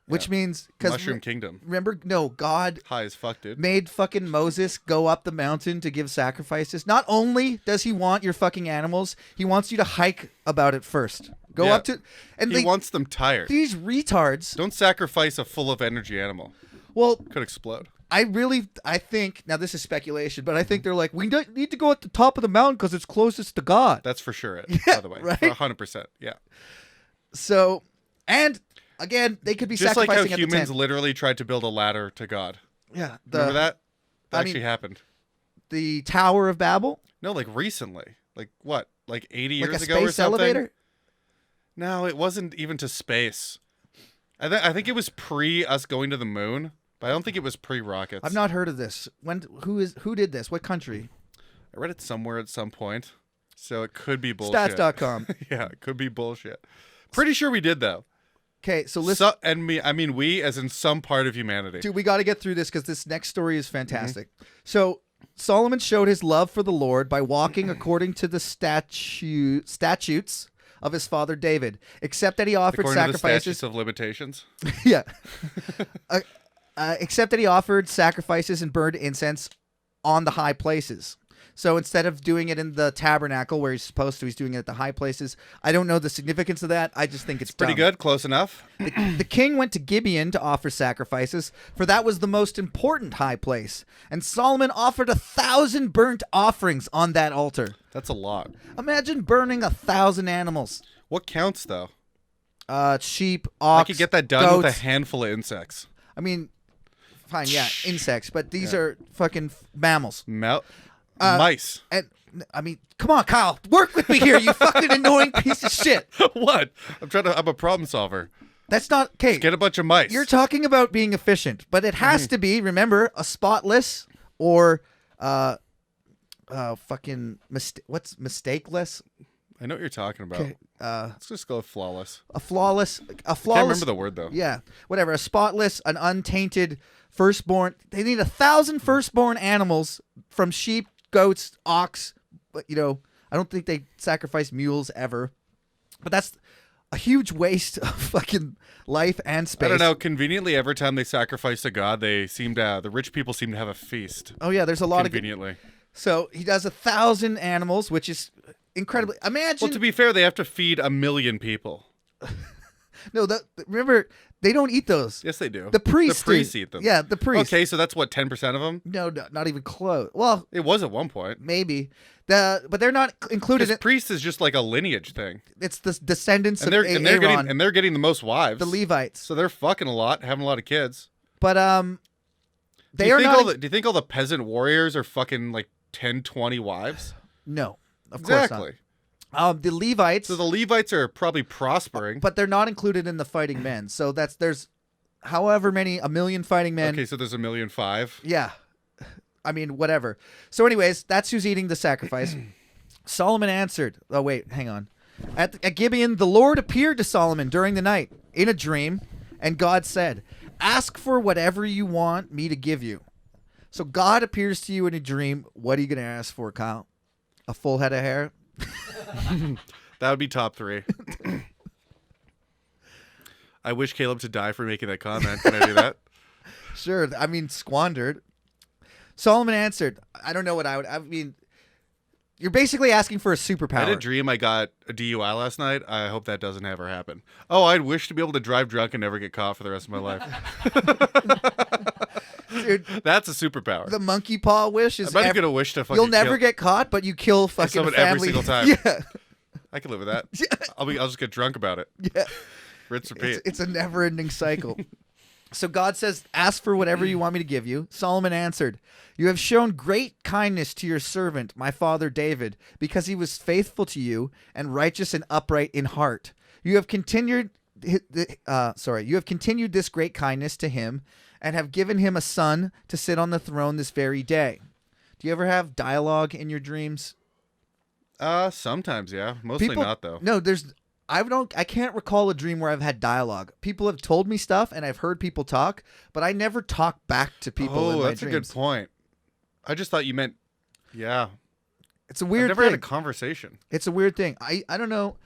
Which means because Mushroom Kingdom. remember, no, God High as fuck, dude. made fucking Moses go up the mountain to give sacrifices. Not only does he want your fucking animals, he wants you to hike about it first. Go Yeah. up to, and He wants them tired. these retards. Don't sacrifice a full of energy animal. Well, Could explode. I think now this is speculation, but I think they're like, we don't need to go at the top of the mountain because it's closest to God. That's for sure it, by the way. right? 100%. Yeah. So, and again, they could be Just like how sacrificing at the humans tent. literally tried to build a ladder to God. Yeah, Remember that? That I actually mean- happened. the Tower of Babel, No, like recently. Like what? Like 80 like years a ago or space something? elevator. No, it wasn't even to space. I think it was pre us going to the moon, but I don't think it was pre rockets. I've not heard of this. Who did this? What country? I read it somewhere at some point. So it could be bullshit. Stats.com. Yeah, it could be bullshit. Pretty sure we did though. Okay, so listen. We as in some part of humanity. Dude, we got to get through this because this next story is fantastic. So Solomon showed his love for the Lord by walking according to the statutes of his father David, except that he offered According sacrifices. to the statutes of limitations. Yeah. Except that he offered sacrifices and burned incense on the high places. So instead of doing it in the tabernacle where he's supposed to, he's doing it at the high places. I don't know the significance of that. I just think it's Pretty dumb. good. Close enough. The king went to Gibeon to offer sacrifices, for that was the most important high place. And Solomon offered 1,000 burnt offerings on that altar. That's a lot. Imagine burning 1,000 animals. What counts though? Sheep, ox, I could get that done goats. with a handful of insects. I mean, fine, yeah, insects, but these are fucking mammals. Mice. And I mean, come on, Kyle, work with me here, you fucking annoying piece of shit. What? I'm a problem solver. That's not okay. Get a bunch of mice. You're talking about being efficient, but it has to be, remember, a spotless or fucking what's mistakeless? I know what you're talking about. Okay, Let's just go with flawless. a flawless. Can't remember the word though. Yeah, whatever. A spotless, an untainted firstborn. They need 1,000 firstborn animals from sheep, goats, ox. But I don't think they sacrifice mules ever. But that's a huge waste of fucking life and space. I don't know. Conveniently, every time they sacrifice to God, the rich people seem to have a feast. Oh yeah, there's a lot conveniently. So he does 1,000 animals, which is incredibly. Imagine. Well, to be fair, they have to feed 1 million people. No, remember they don't eat those. Yes, they do. The priests. The priests eat them. Yeah, the priests. Okay, so that's what 10% of them. No, not even close. Well, It was at one point. maybe but they're not included. Because priest is just like a lineage thing, It's the descendants and of they're getting the most wives. the Levites. So they're fucking a lot, having a lot of kids. But Do you think all the peasant warriors are fucking like 10, 20 wives? No, of course Exactly. not. The Levites. So the Levites are probably prospering. But they're not included in the fighting men. So there's however many, 1 million fighting men. Okay, so there's 1,000,005. Yeah. I mean, whatever. So anyways, that's who's eating the sacrifice. Solomon answered. Oh, wait, hang on. At Gibeon, the Lord appeared to Solomon during the night in a dream, and God said, "Ask for whatever you want me to give you." So God appears to you in a dream. What are you going to ask for, Kyle? A full head of hair? That would be top 3. I wish Caleb to die for making that comment. Can I do that? Sure. I mean, squandered. Solomon answered, I don't know what I mean, you're basically asking for a superpower. I had a dream I got a DUI last night. I hope that doesn't ever happen. Oh, I'd wish to be able to drive drunk and never get caught for the rest of my life. Dude, that's a superpower. The monkey paw wish is I'm not gonna wish to fucking you'll never get caught, but you kill fucking someone family every single time. Yeah. I can live with that. I'll just get drunk about it. Yeah. Rinse, repeat. It's a never-ending cycle. So God says, "Ask for whatever you want me to give you." Solomon answered, "You have shown great kindness to your servant, my father David, because he was faithful to you and righteous and upright in heart. You have continued this great kindness to him and have given him a son to sit on the throne this very day." Do you ever have dialogue in your dreams? Sometimes, yeah. Mostly not though. No, I can't recall a dream where I've had dialogue. People have told me stuff and I've heard people talk, but I never talk back to people in my that's dreams. a good point. I just thought you meant, yeah. It's a weird I've never thing. had a conversation. It's a weird thing. I don't know.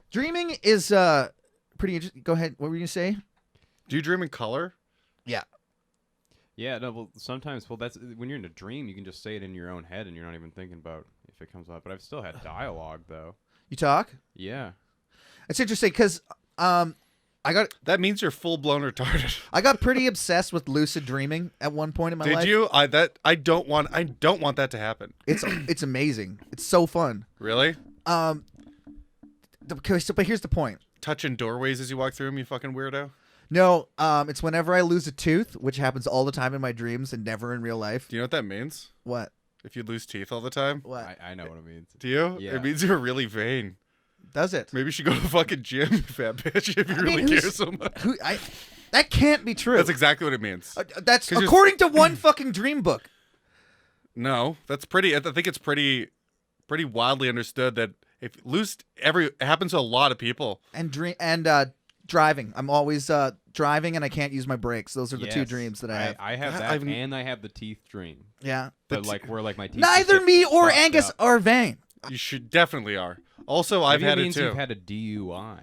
Dreaming is pretty interesting. Go ahead. What were you going to say? Do you dream in color? Yeah. Yeah, no, well, sometimes, that's when you're in a dream, you can just say it in your own head and you're not even thinking about if it comes up. But I've still had dialogue, though. You talk? Yeah. It's interesting because That means you're full blown retarded. I got pretty obsessed with lucid dreaming at one point in my life. Did you? I don't want that to happen. It's amazing. It's so fun. Really? But here's the point. Touching doorways as you walk through them, you fucking weirdo. No, it's whenever I lose a tooth, which happens all the time in my dreams and never in real life. Do you know what that means? What? If you lose teeth all the time? What? I know what it means. Do you? Yeah. It means you're really vain. Does it? Maybe you should go to the fucking gym, you fat bitch, if you really care so much. That can't be true. That's exactly what it means. That's according to one fucking dream book. No, that's pretty. I think it's pretty pretty widely understood that if it happens to a lot of people. And driving. I'm always driving, and I can't use my brakes. Those are the two dreams that I have. I have that, and I have the teeth dream. Yeah. But where my teeth. Neither me or Angus are vain. You should definitely are. Also, I've had it too. You've had a DUI.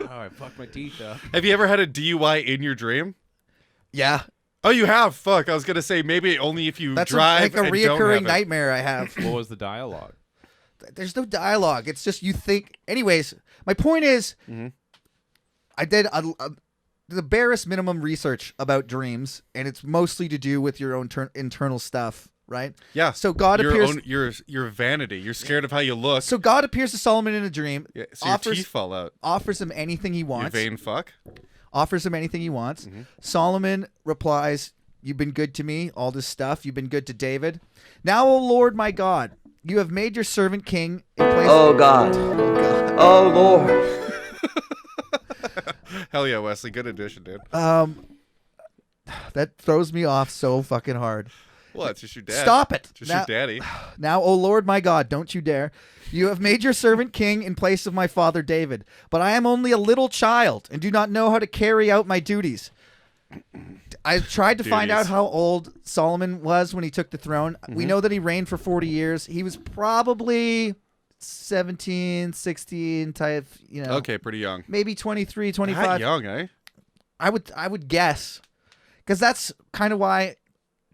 Oh, I fucked my teeth up. Have you ever had a DUI in your dream? Yeah. Oh, you have? Fuck. I was going to say maybe only if you That's drive like a and don't reoccurring have it. nightmare I have. What was the dialogue? There's no dialogue. It's just you think. Anyways, my point is, I did the barest minimum research about dreams, and it's mostly to do with your own internal stuff, right? Yeah. So God appears. Your vanity. You're scared of how you look. So God appears to Solomon in a dream. Yeah, so your teeth fall out. Offers him anything he wants. You vain fuck. Offers him anything he wants. Solomon replies, "You've been good to me, all this stuff. You've been good to David. Now, O Lord my God, you have made your servant king in place Oh God. Oh God. Oh Lord. Hell yeah, Wesley. Good addition, dude. That throws me off so fucking hard. Well, it's just your dad. Stop it. Just your daddy. Now, O Lord my God, don't you dare. You have made your servant king in place of my father David, but I am only a little child and do not know how to carry out my duties. I tried to find out how old Solomon was when he took the throne. We know that he reigned for 40 years. He was probably 17, 16 type, Okay, pretty young. maybe 23, 25. That young, eh? I would guess, because that's kind of why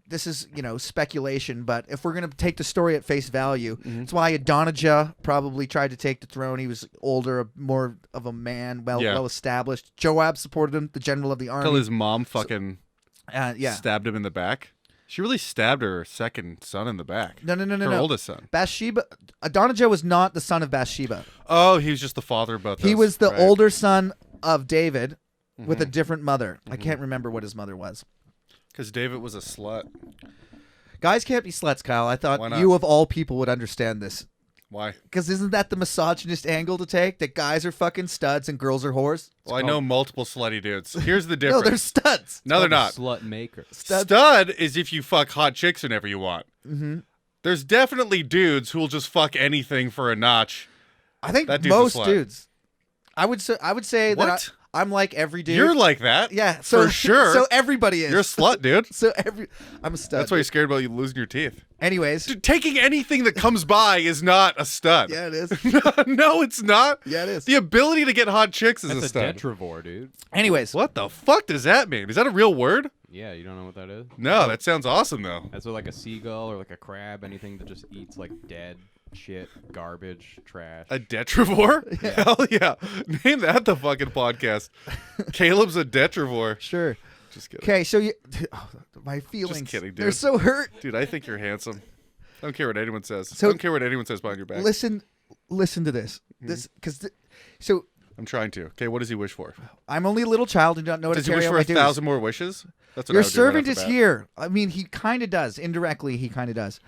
this is speculation. But if we're gonna take the story at face value, it's why Adonijah probably tried to take the throne. He was older, more of a man, well established. Joab supported him, the general of the army. Until his mom fucking yeah, stabbed him in the back. She really stabbed her second son in the back. No. Her oldest son. Bathsheba. Adonijah was not the son of Bathsheba. Oh, he was just the father of both. He was the right. older son of David with a different mother. I can't remember what his mother was. Because David was a slut. Guys can't be sluts, Kyle. I Why thought not? you of all people would understand this. Why? Because isn't that the misogynist angle to take? That guys are fucking studs and girls are whores? Well, I know multiple slutty dudes. Here's the No, difference. they're studs. No, they're not. Slut maker. Stud is if you fuck hot chicks whenever you want. There's definitely dudes who will just fuck anything for a notch. I think That dude's a most slut. dudes. I would say that What? I'm like every dude. You're like that. yeah, so, for sure. So everybody is. You're a slut, dude. I'm a stud. That's why you're scared about you losing your teeth. Anyways. Dude, taking anything that comes by is not a stud. Yeah, it is. No, it's not. Yeah, it is. The ability to get hot chicks is That's a a stud. detrivore, dude. Anyways. What the fuck does that mean? Is that a real word? Yeah, you don't know what that is? No, that sounds awesome though. That's what, like a seagull or like a crab, anything that just eats like dead shit, garbage, trash. A detrivore? Hell yeah. Name that the fucking podcast. Caleb's a detrivore. Sure. Just kidding. Okay, so my feelings. Just kidding, dude. They're so hurt. Dude, I think you're handsome. I don't care what anyone says. So- I don't care what anyone says behind your back. Listen to this. So I'm trying to. Okay, what does he wish for? I'm only a little child and don't know how Does to he wish carry out for my 1,000 duties. more wishes? That's what Your I would do right servant off is the bat. here. I mean, he kind of does. Indirectly, he kind of does.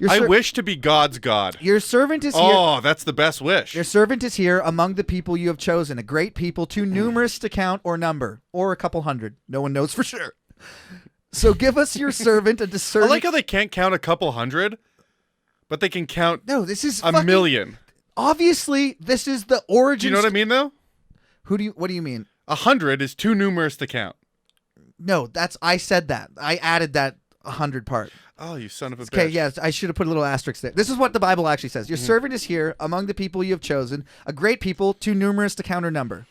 I wish to be God's God. Your servant is here. Oh, that's the best wish. Your servant is here among the people you have chosen, a great people too numerous to count or number, or a couple hundred. No one knows for sure. So give us your servant a I discerning. like how they can't count a couple hundred, but they can count No, this is a million. Obviously, this is the origin. Do you know what I mean, though? What do you mean? 100 is too numerous to count. No, I said that. I added that 100 part. Oh, you son of a bitch. Okay, yes, I should have put a little asterisk there. This is what the Bible actually says. Your servant is here among the people you have chosen, a great people too numerous to count or number.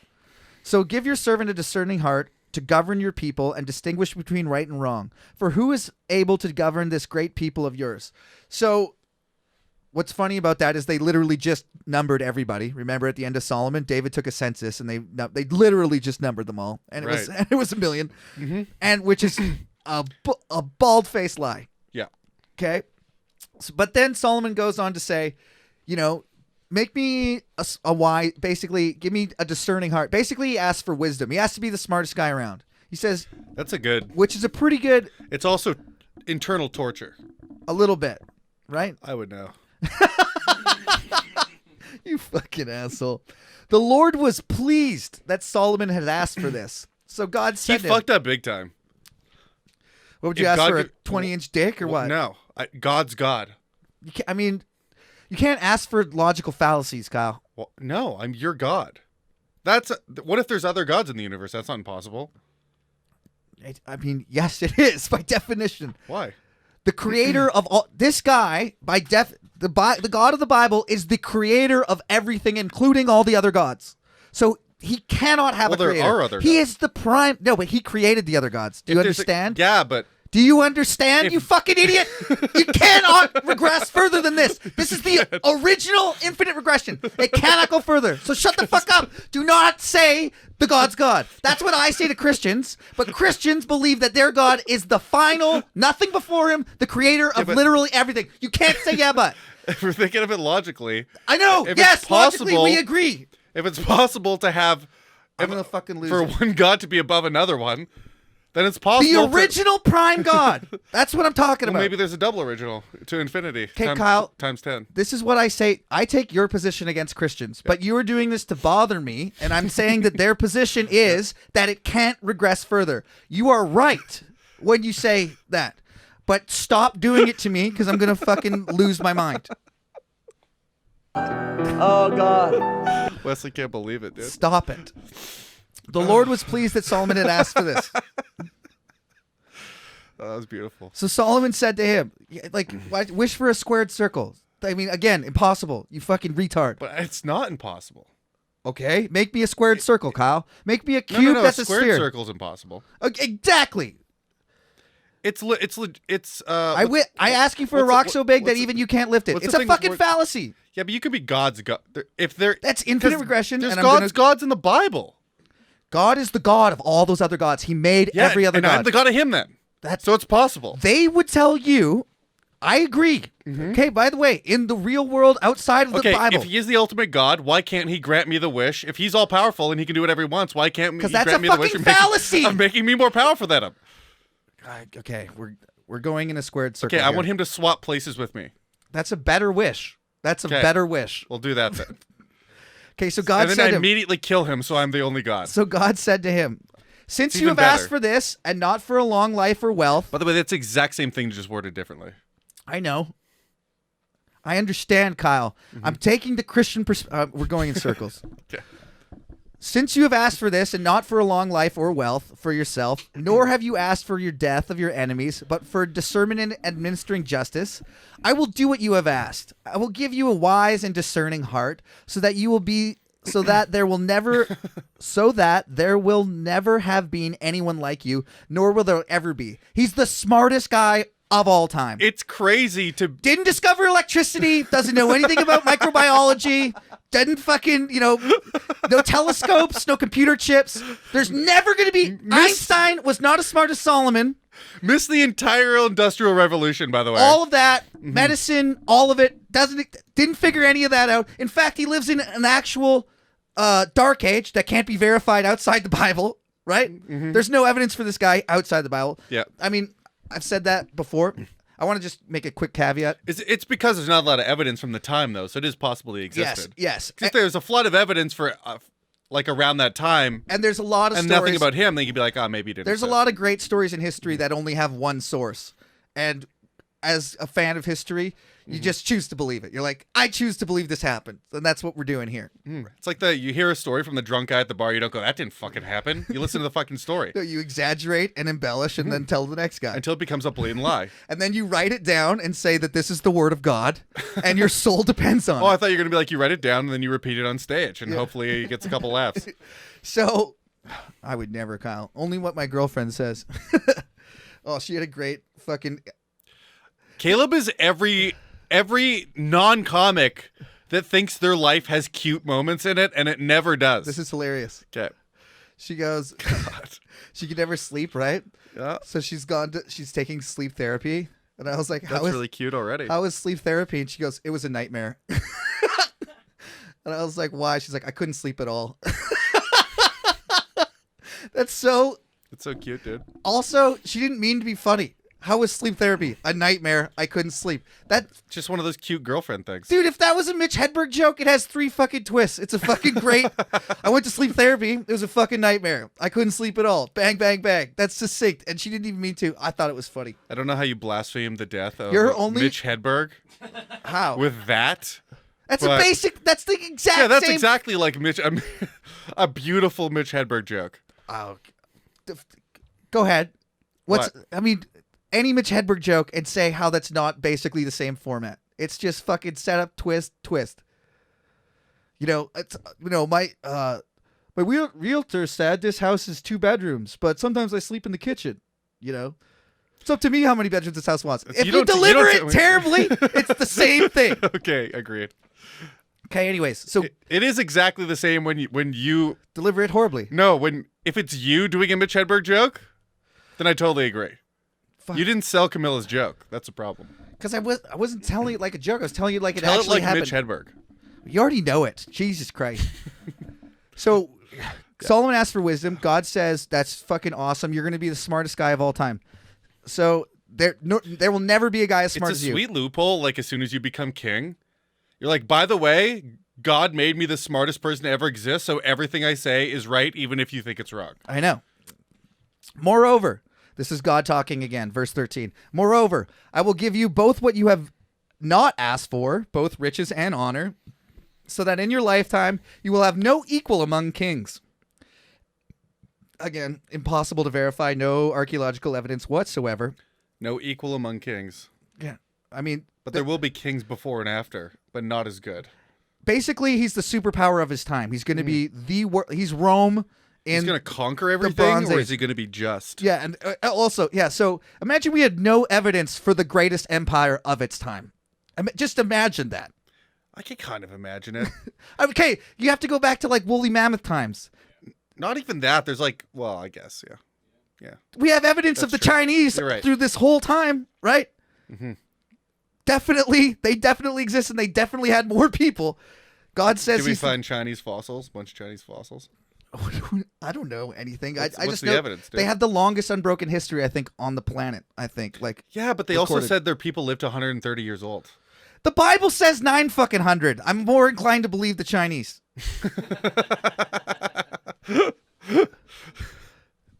So give your servant a discerning heart to govern your people and distinguish between right and wrong. For who is able to govern this great people of yours? So what's funny about that is they literally just numbered everybody. Remember at the end of Solomon, David took a census and they literally just numbered them all, and it was 1 million, and which is a bald-faced lie. Yeah. Okay, but then Solomon goes on to say, make me a wise. Basically, give me a discerning heart. Basically, he asks for wisdom. He has to be the smartest guy around. He says, That's a good. which is a pretty good, It's also internal torture. a little bit, right? I would know. You fucking asshole. The Lord was pleased that Solomon had asked for this. So God He said to him, fucked up big time. What would you If ask God for, a could- 20-inch dick or Well, what? No, God's God. You can't ask for logical fallacies, Kyle. Well, no, I'm your God. What if there's other gods in the universe? That's not impossible. Yes, it is by definition. Why? The creator of all this guy, the God of the Bible is the creator of everything, including all the other gods. So he cannot have a Well, there creator. are other He gods. is the prime. No, but he created the other gods. Do you understand? Yeah, but Do you understand, you fucking idiot? You cannot regress further than this. This is the original infinite regression. It cannot go further. So shut the fuck up. Do not say the God's God. That's what I say to Christians. But Christians believe that their God is the final, nothing before him, the creator of literally everything. You can't say yeah, but. if we're thinking of it logically, I know. if Yes, it's possible, logically we agree. If it's possible to have I'm going to fucking lose for it. one God to be above another one, then it's possible. The original prime God. That's what I'm talking Well, about. maybe there's a double original to infinity. Okay, Kyle. Times 10. This is what I say. I take your position against Christians, but you are doing this to bother me, and I'm saying that their position is that it can't regress further. You are right when you say that, but stop doing it to me because I'm going to fucking lose my mind. Oh, God. Wesley can't believe it, dude. Stop it. The Lord was pleased that Solomon had asked for this. Oh, that was beautiful. So Solomon said to him, like, wish for a squared circle. I mean, again, impossible. You fucking retard. But it's not impossible. Okay, make me a squared circle, Kyle. Make me a cube No, that's a a squared sphere. circle's impossible. Exactly. I ask you for a what's rock the- so big that what's the- even you can't lift it. what's It's the a thing fucking where- fallacy. Yeah, but you could be God's God. If there, That's infinite 'cause regression. There's And I'm gods in the Bible. God is the God of all those other gods. He made Yeah, every other and god. I'm the God of him then. That's So it's possible. they would tell you. I agree. Okay. By the way, in the real world, outside of the Okay, Bible, if he is the ultimate God, why can't he grant me the wish? If he's all powerful and he can do whatever he wants, why can't he 'Cause that's grant a me the wish? fucking fallacy! Of making me more powerful than him. okay, we're going in a squared circle. Okay, I here. want him to swap places with me. That's a better wish. That's a Okay. better wish. We'll do that then. Okay, so God and then said I to him. immediately kill him, so I'm the only God. So God said to him, "Since It's you even have asked better. for this and not for a long life or wealth, By the way, that's the exact same thing, just worded differently. I know. I understand, Kyle. I'm taking the Christian perspective. We're going in circles. Okay. Since you have asked for this and not for a long life or wealth for yourself, nor have you asked for your death of your enemies, but for discernment and administering justice, I will do what you have asked. I will give you a wise and discerning heart, so that there will never have been anyone like you, nor will there ever be. He's the smartest guy of all time. It's crazy to... Didn't discover electricity, doesn't know anything about microbiology, didn't fucking, no telescopes, no computer chips. There's never going to be... Einstein was not as smart as Solomon. Missed the entire Industrial Revolution, by the way. All of that, medicine, all of it, didn't figure any of that out. In fact, he lives in an actual dark age that can't be verified outside the Bible, right? There's no evidence for this guy outside the Bible. Yeah. I mean, I've said that before. I want to just make a quick caveat. It's because there's not a lot of evidence from the time, though, so it is possible he existed. Yes. If there's a flood of evidence for, around that time, And there's a lot of and stories. nothing about him, then you could be like, maybe he didn't There's a exist. lot of great stories in history that only have one source. And as a fan of history, you just choose to believe it. You're like, I choose to believe this happened. And that's what we're doing here. It's like you hear a story from the drunk guy at the bar, you don't go, that didn't fucking happen. You listen to the fucking story. So you exaggerate and embellish and then tell the next guy. Until it becomes a blatant lie. And then you write it down and say that this is the word of God and your soul depends on Oh, I it. thought you were going to be like, you write it down and then you repeat it on stage, and hopefully he gets a couple laughs. So I would never, Kyle. Only what my girlfriend says. Oh, she had a great fucking... Caleb is every non-comic that thinks their life has cute moments in it, and it never does. This is hilarious. Okay. She goes... She could never sleep, right? Yeah. So she's taking sleep therapy. And I was like, That's really cute already. how was sleep therapy? And she goes, it was a nightmare. And I was like, why? She's like, I couldn't sleep at all. That's so... It's so cute, dude. Also, she didn't mean to be funny. How was sleep therapy? A nightmare. I couldn't sleep. That Just one of those cute girlfriend things. Dude, if that was a Mitch Hedberg joke, it has 3 fucking twists. It's a fucking great. I went to sleep therapy. It was a fucking nightmare. I couldn't sleep at all. Bang, bang, bang. That's succinct. And she didn't even mean to. I thought it was funny. I don't know how you blaspheme the death of You're only- Mitch Hedberg How? with that. That's but- a basic. That's the exact Yeah, that's same. exactly like Mitch. A beautiful Mitch Hedberg joke. Oh, go ahead. What? I mean, any Mitch Hedberg joke and say how that's not basically the same format. It's just fucking setup, twist, twist. My realtor said this house is 2 bedrooms, but sometimes I sleep in the kitchen. It's up to me how many bedrooms this house wants. If you deliver it terribly, it's the same thing. Okay, agreed. Okay, anyways, so It is exactly the same when you deliver it horribly. no if it's you doing a Mitch Hedberg joke, then I totally agree. Fuck. You didn't sell Camilla's joke. That's a problem. Because I wasn't telling it like a joke. I was telling you like it Tell it actually like happened. Mitch Hedberg. You already know it. Jesus Christ. So Solomon asked for wisdom. God says, that's fucking awesome. You're going to be the smartest guy of all time. So there will never be a guy as smart It's as a you. sweet loophole. Like as soon as you become king, you're like, by the way, God made me the smartest person to ever exist, so everything I say is right, even if you think it's wrong. I know. Moreover, this is God talking again, verse 13. Moreover, I will give you both what you have not asked for, both riches and honor, so that in your lifetime you will have no equal among kings. Again, impossible to verify, no archaeological evidence whatsoever. No equal among kings. Yeah. I mean, But there will be kings before and after, but not as good. basically he's the superpower of his time. He's going to be he's Rome He's in going to conquer Bronze everything, or Age. is he going to be just? Yeah, and also, yeah, so imagine we had no evidence for the greatest empire of its time. Just imagine that. I can kind of imagine it. Okay, you have to go back to like woolly mammoth times. Not even that. There's like, well, I guess, yeah. Yeah. We have evidence of the That's true. Chinese You're right. through this whole time, right? Mm-hmm. They definitely exist, and they definitely had more people. God says Did we he's. find Chinese fossils? A bunch of Chinese fossils? I don't know anything. I What's just the know evidence, dude? they have the longest unbroken history, I think, on the planet. I think, like Yeah, but they also Recorded. said their people lived to 130 years old. the Bible says 900. I'm more inclined to believe the Chinese.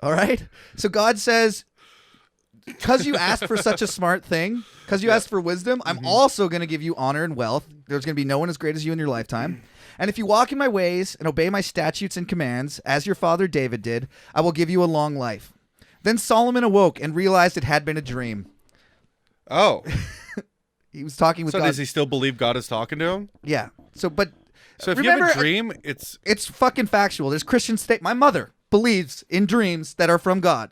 All right. So God says, because you asked for such a smart thing, because you asked for wisdom, I'm also going to give you honor and wealth. There's going to be no one as great as you in your lifetime. And if you walk in my ways and obey my statutes and commands, as your father David did, I will give you a long life. Then Solomon awoke and realized it had been a dream. Oh. He was talking with So God. does he still believe God is talking to him? Yeah. So, but So if remember, you have a dream, it's it's fucking factual. There's Christian state. My mother believes in dreams that are from God.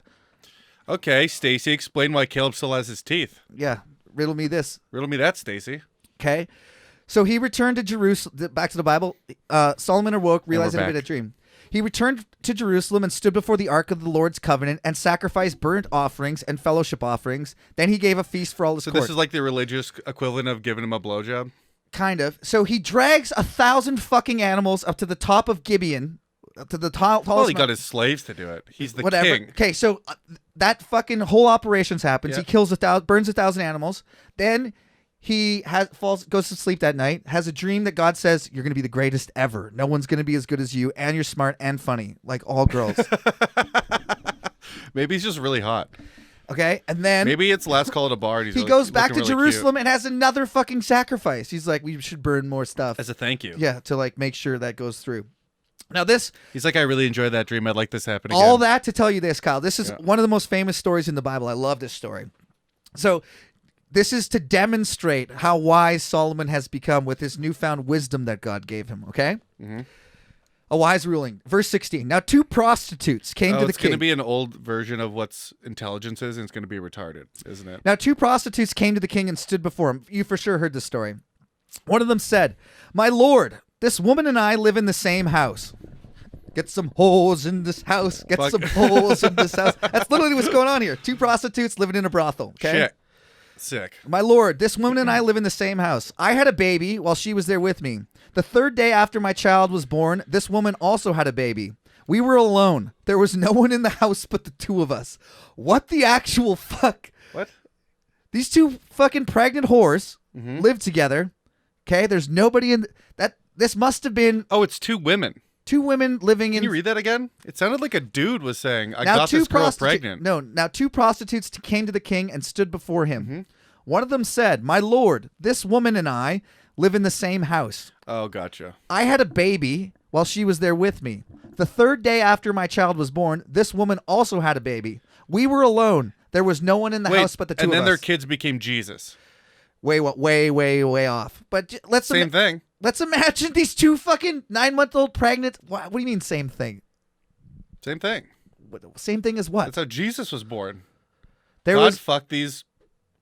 okay. Stacy, explain why Caleb still has his teeth. Yeah. Riddle me this. Riddle me that, Stacy. Okay. So he returned to Jerusalem. Back to the Bible. Solomon awoke, realized it had been a back. dream. He returned to Jerusalem and stood before the ark of the Lord's covenant and sacrificed burnt offerings and fellowship offerings. Then he gave a feast for all his So court. this is like the religious equivalent of giving him a blowjob. Kind of. So he drags 1,000 fucking animals up to the top of Gibeon, to the tallest Well, he got mountain. his slaves to do it. He's the Whatever. king. Okay, so that fucking whole operations happens. Yeah. He kills burns 1,000 animals. Then he goes to sleep that night, has a dream that God says, you're going to be the greatest ever. No one's going to be as good as you, and you're smart and funny, like all girls. Maybe he's just really hot. Okay, and then Maybe it's last call at a bar. And he's he really- goes back to looking really Jerusalem and has another fucking sacrifice. He's like, we should burn more stuff. cute. As a thank you. Yeah, to like make sure that goes through. Now this, He's like, I really enjoyed that dream. I'd like this to happen again. all that to tell you this, Kyle. This is Yeah. one of the most famous stories in the Bible. I love this story. So this is to demonstrate how wise Solomon has become with his newfound wisdom that God gave him, okay? Mm-hmm. A wise ruling. Verse 16. Now 2 prostitutes came to the it's going to king. be an old version of what's intelligence is, and it's going to be retarded, isn't it? Now 2 prostitutes came to the king and stood before him. You for sure heard this story. One of them said, "My lord, this woman and I live in the same house." Get some holes in this house. Get Fuck. some holes in this house. That's literally what's going on here. 2 prostitutes living in a brothel. Okay. Shit. Sick. My lord, this woman and I live in the same house. I had a baby while she was there with me. The 3rd day after my child was born, this woman also had a baby. We were alone. There was no one in the house but the two of us. What the actual fuck? What? These two fucking pregnant whores live together. Okay, there's nobody in that. This must have been Oh, it's two women. two women living in. Can you read that again? It sounded like a dude was saying, I Now got this girl prostitu- pregnant. No, now two prostitutes came to the king and stood before him. Mm-hmm. One of them said, "My lord, this woman and I live in the same house. Oh, gotcha. I had a baby while she was there with me. The third day after my child was born, this woman also had a baby. We were alone. There was no one in the house but the two and of then us." their kids became Jesus. Way off. But Same thing. Let's imagine these two fucking 9-month-old pregnant. What do you mean same thing? Same thing. Same thing as what? That's how Jesus was born. There God was. fucked these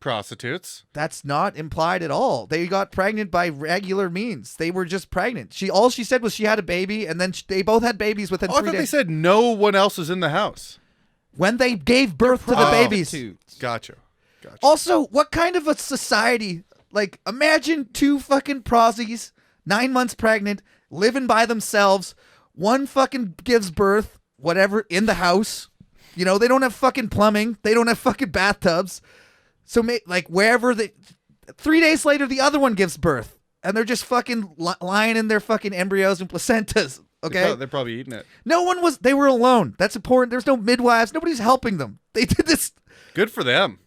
prostitutes. That's not implied at all. They got pregnant by regular means. They were just pregnant. All she said was she had a baby, and then they both had babies within Oh, I 3 thought days. they said no one else was in the house. When they gave birth to the babies. Gotcha. Also, what kind of a society? Like, imagine two fucking prosies, 9 months pregnant, living by themselves. One fucking gives birth, whatever, in the house. You know, they don't have fucking plumbing. They don't have fucking bathtubs. So, like, wherever they... 3 days later, the other one gives birth. And they're just fucking lying in their fucking embryos and placentas. Okay? They're probably eating it. No one was... They were alone. That's important. There's no midwives. Nobody's helping them. They did this... Good for them.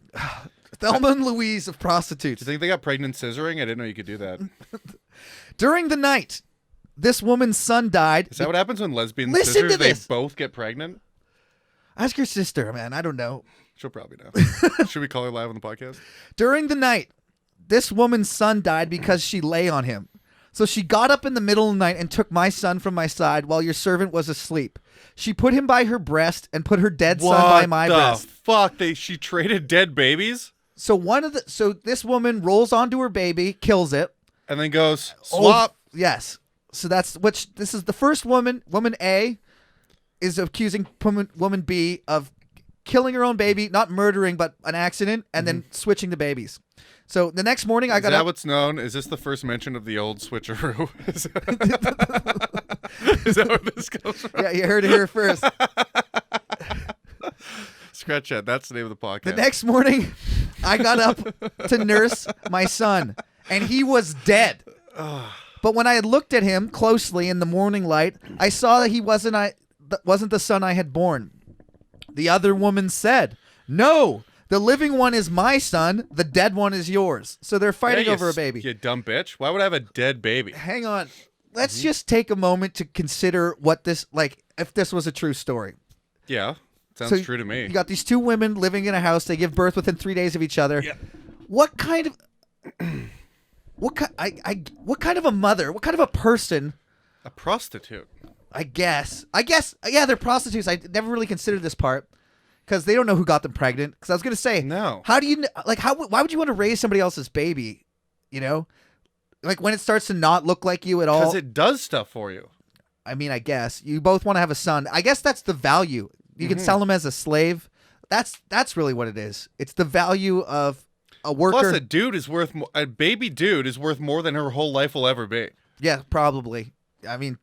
Thelma and Louise of Do prostitutes. you think they got pregnant scissoring? I didn't know you could do that. During the night, this woman's son died. Is that what happens when lesbians Listen scissors? to They this. both get pregnant? Ask your sister, man. I don't know. She'll probably know. Should we call her live on the podcast? During the night, this woman's son died because she lay on him. So she got up in the middle of the night and took my son from my side while your servant was asleep. She put him by her breast and put her dead son by my breast. What the fuck? She traded dead babies? So this woman rolls onto her baby, kills it. And then goes, swap. Oh, yes. So this is the first woman. Woman A is accusing woman B of killing her own baby, not murdering, but an accident, and then switching the babies. So the next morning, I got Is that up. what's known? Is this the first mention of the old switcheroo? Is that where this comes from? Yeah, you heard it here first. Scratch that. That's the name of the podcast. The next morning, I got up to nurse my son, and he was dead. But when I had looked at him closely in the morning light, I saw that he wasn't the son I had born. The other woman said, "No, the living one is my son. The dead one is yours." So they're fighting over a baby. You dumb bitch. Why would I have a dead baby? Hang on. Let's just take a moment to consider what this, like, if this was a true story. Yeah. Sounds So true to me. You got these two women living in a house. They give birth within 3 days of each other. Yeah. What kind of what kind of a mother? What kind of a person? A prostitute. I guess. Yeah, they're prostitutes. I never really considered this part because they don't know who got them pregnant. Because I was gonna say, No. How do you why would you want to raise somebody else's baby? You know, like when it starts to not look like you at all. Because it does stuff for you. I mean, I guess you both want to have a son. I guess that's the value. You can sell him as a slave. That's really what it is. It's the value of a worker. Plus, a baby dude is worth more than her whole life will ever be. Yeah, probably. I mean,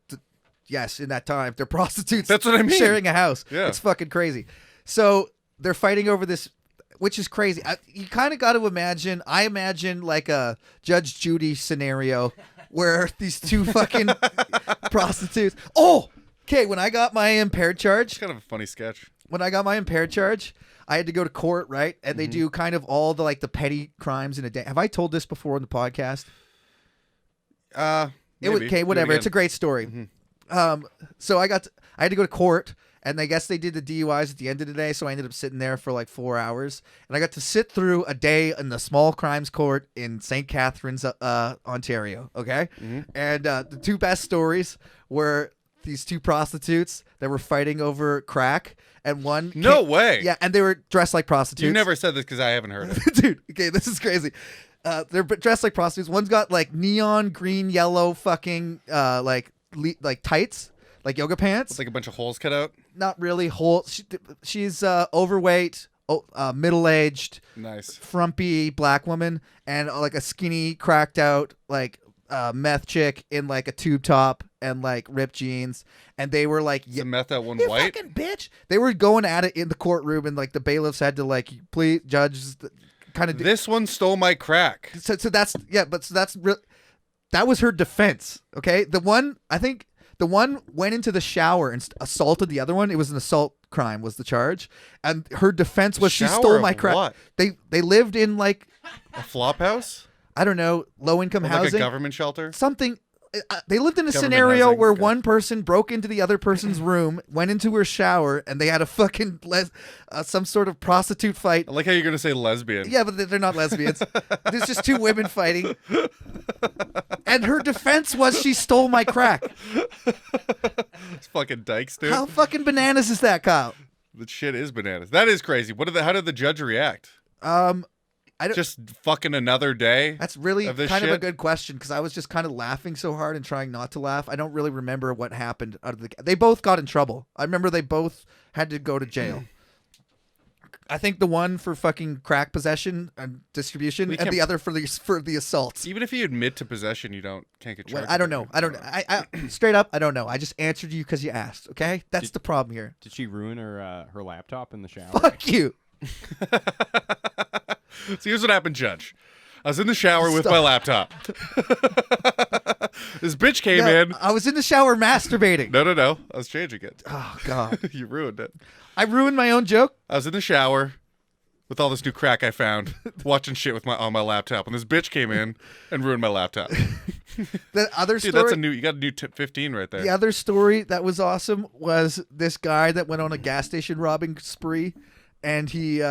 yes, in that time, they're prostitutes. That's what I mean. Sharing a house. Yeah. It's fucking crazy. So they're fighting over this, which is crazy. You kind of got to imagine. I imagine like a Judge Judy scenario where these two fucking prostitutes. Oh, okay. When I got my impaired charge. It's kind of a funny sketch. When I got my impaired charge, I had to go to court, right? And they do kind of all the like the petty crimes in a day. Have I told this before on the podcast? Maybe. Okay, Do whatever. it It's a great story. So I had to go to court, and I guess they did the DUIs at the end of the day. So I ended up sitting there for like 4 hours, and I got to sit through a day in the small crimes court in St. Catharines, Ontario. Okay, and the two best stories were these two prostitutes that were fighting over crack, and one No way. yeah, and they were dressed like prostitutes. You never said this because I haven't heard it. Dude, okay, this is crazy. They're dressed like prostitutes. One's got like neon green, yellow fucking like tights, like yoga pants. It's like a bunch of holes cut out. Not really whole. She's overweight, middle-aged, Nice. frumpy black woman, and like a skinny, cracked out like meth chick in like a tube top and like ripped jeans, and they were like, The meth that one "You white. fucking bitch!" They were going at it in the courtroom, and like the bailiffs had to like, "Please, judge, kind of." This one stole my crack. So that's that was her defense. Okay, the one went into the shower and assaulted the other one. It was an assault crime was the charge, and her defense was she Shower stole of my crack. what? They lived in like, A flop house? I don't know, low income Or like a housing, government shelter? something. They lived in a Government scenario housing, where okay. one person broke into the other person's room, went into her shower, and they had a fucking some sort of prostitute fight. I like how you're going to say lesbian. Yeah, but they're not lesbians. There's just two women fighting. And her defense was she stole my crack. It's fucking dykes, dude. How fucking bananas is that, Kyle? That shit is bananas. That is crazy. How did the judge react? I don't. Just fucking another day? That's really of this kind of a shit? good question because I was just kind of laughing so hard and trying not to laugh. I don't really remember what happened out of the. They both got in trouble. I remember they both had to go to jail. I think the one for fucking crack possession and distribution, and the other for the assaults. Even if you admit to possession, can't get charged. I don't know. I straight up, I don't know. I just answered you because you asked. Okay, that's the problem here. Did she ruin her laptop in the shower? Fuck you. So here's what happened, Judge. I was in the shower with my laptop. This bitch came in. I was in the shower masturbating. No. I was changing it. Oh God, You ruined it. I ruined my own joke. I was in the shower with all this new crack I found, watching shit on my laptop, and this bitch came in and ruined my laptop. The other Dude, story. you got a new tip 15 right there. The other story that was awesome was this guy that went on a gas station robbing spree, and he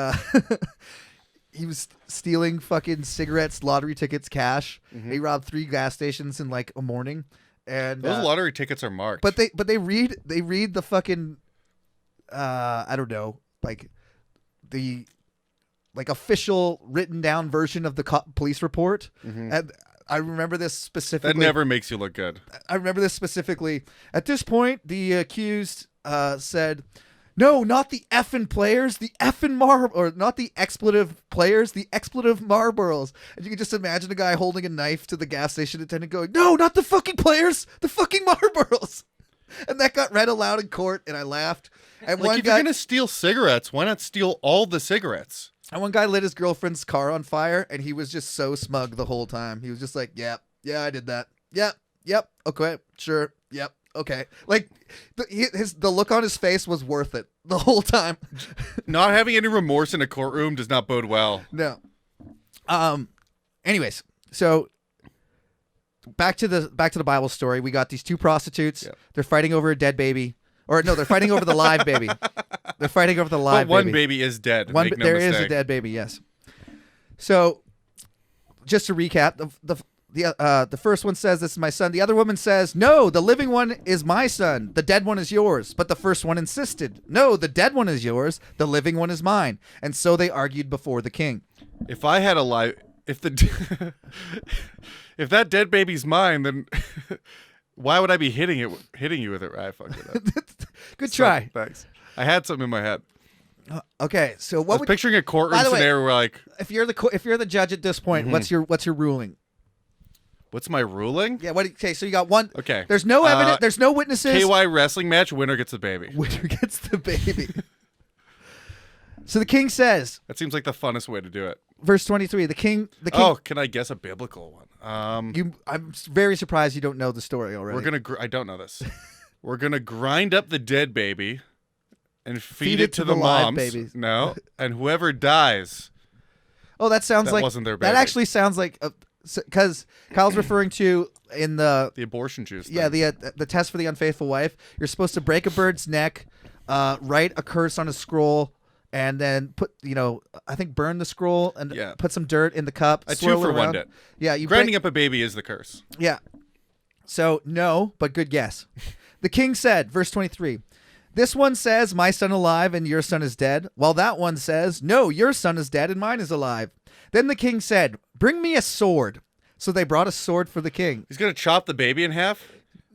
he was stealing fucking cigarettes, lottery tickets, cash. He robbed 3 gas stations in like a morning, and Those lottery tickets are marked. but they read the fucking I don't know, like the official written down version of the police report, and I remember this specifically. That never makes you look good. I remember this specifically. At this point, the accused said, "No, not the effing players, the effing or not the expletive players, the expletive Marlboros." And you can just imagine a guy holding a knife to the gas station attendant going, "No, not the fucking players, the fucking Marlboros." And that got read aloud in court, and I laughed. And Like, if you're gonna steal cigarettes, why not steal all the cigarettes? And one guy lit his girlfriend's car on fire, and he was just so smug the whole time. He was just like, yeah, I did that. Yep, okay, sure, yep, okay. Like, the look on his face was worth it the whole time. Not having any remorse in a courtroom does not bode well. No. Anyways, so back to the Bible story. We got these 2 prostitutes. Yep. They're fighting over a dead baby. Or no, they're fighting over the live baby. They're fighting over the live But one baby. baby is dead. There Make no is mistake. a dead baby, yes. So, just to recap, the first one says, "This is my son." The other woman says, "No, the living one is my son. The dead one is yours." But the first one insisted, "No, the dead one is yours. The living one is mine." And so they argued before the king. If I had a life, if that dead baby's mine, then why would I be hitting you with it? I fucked it up. Good try. Thanks. I had something in my head. Okay, so I what was would picturing a courtroom By the way- scenario where, like, if you're the judge at this point? What's your ruling? what's my ruling? Yeah. Okay. So you got one. Okay. There's no evidence. There's no witnesses. KY wrestling match, winner gets the baby. Winner gets the baby. So the king says, That seems like the funnest way to do it. verse 23. The king. Oh, can I guess a biblical one? I'm very surprised you don't know the story already. I don't know this. We're gonna grind up the dead baby and feed it to the live moms. babies. No, and whoever dies. Oh, that sounds That like wasn't their That baby. actually sounds like because Kyle's referring to in the abortion juice. yeah the test for the unfaithful wife. You're supposed to break a bird's neck, write a curse on a scroll, and then put I think burn the scroll and put some dirt in the cup. A swirl it 2-for-1 around. it. Yeah, you Grinding up a baby is the curse. Yeah. So no, but good guess. The king said, verse 23. This one says, "My son alive and your son is dead," while that one says, "No, your son is dead and mine is alive." Then the king said, "Bring me a sword." So they brought a sword for the king. He's gonna chop the baby in half.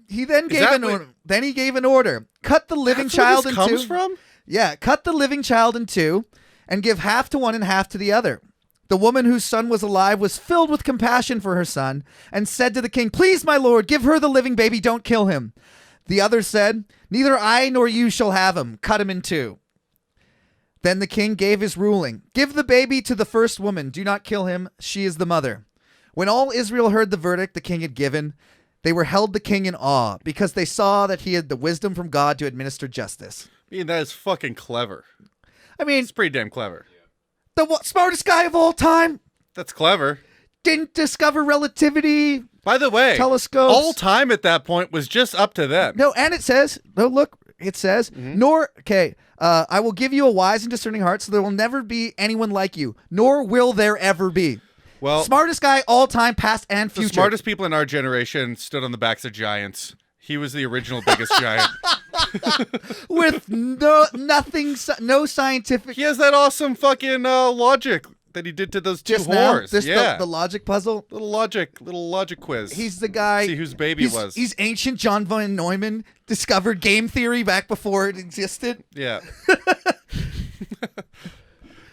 He then gave that an what- order. Then he gave an order: cut the living That's where child this in comes two. from? Yeah, cut the living child in two, and give half to one and half to the other. The woman whose son was alive was filled with compassion for her son and said to the king, "Please, my lord, give her the living baby. Don't kill him." The other said, "Neither I nor you shall have him. Cut him in two." Then the king gave his ruling. "Give the baby to the first woman. Do not kill him. She is the mother." When all Israel heard the verdict the king had given, they were held the king in awe because they saw that he had the wisdom from God to administer justice. I mean, that is fucking clever. I mean, It's pretty damn clever. the smartest guy of all time That's clever. didn't discover relativity. By the way, Telescopes. all time at that point was just up to them. No, and it says, no, look, it says, I will give you a wise and discerning heart, so there will never be anyone like you, nor will there ever be. Well, Smartest guy all time, past and the future. smartest people in our generation stood on the backs of giants. He was the original biggest giant. With no scientific. He has that awesome fucking logic that he did to those two Just now, whores. this Yeah, the logic puzzle. little logic quiz. He's the guy. See whose baby it was. He's ancient John von Neumann discovered game theory back before it existed. Yeah.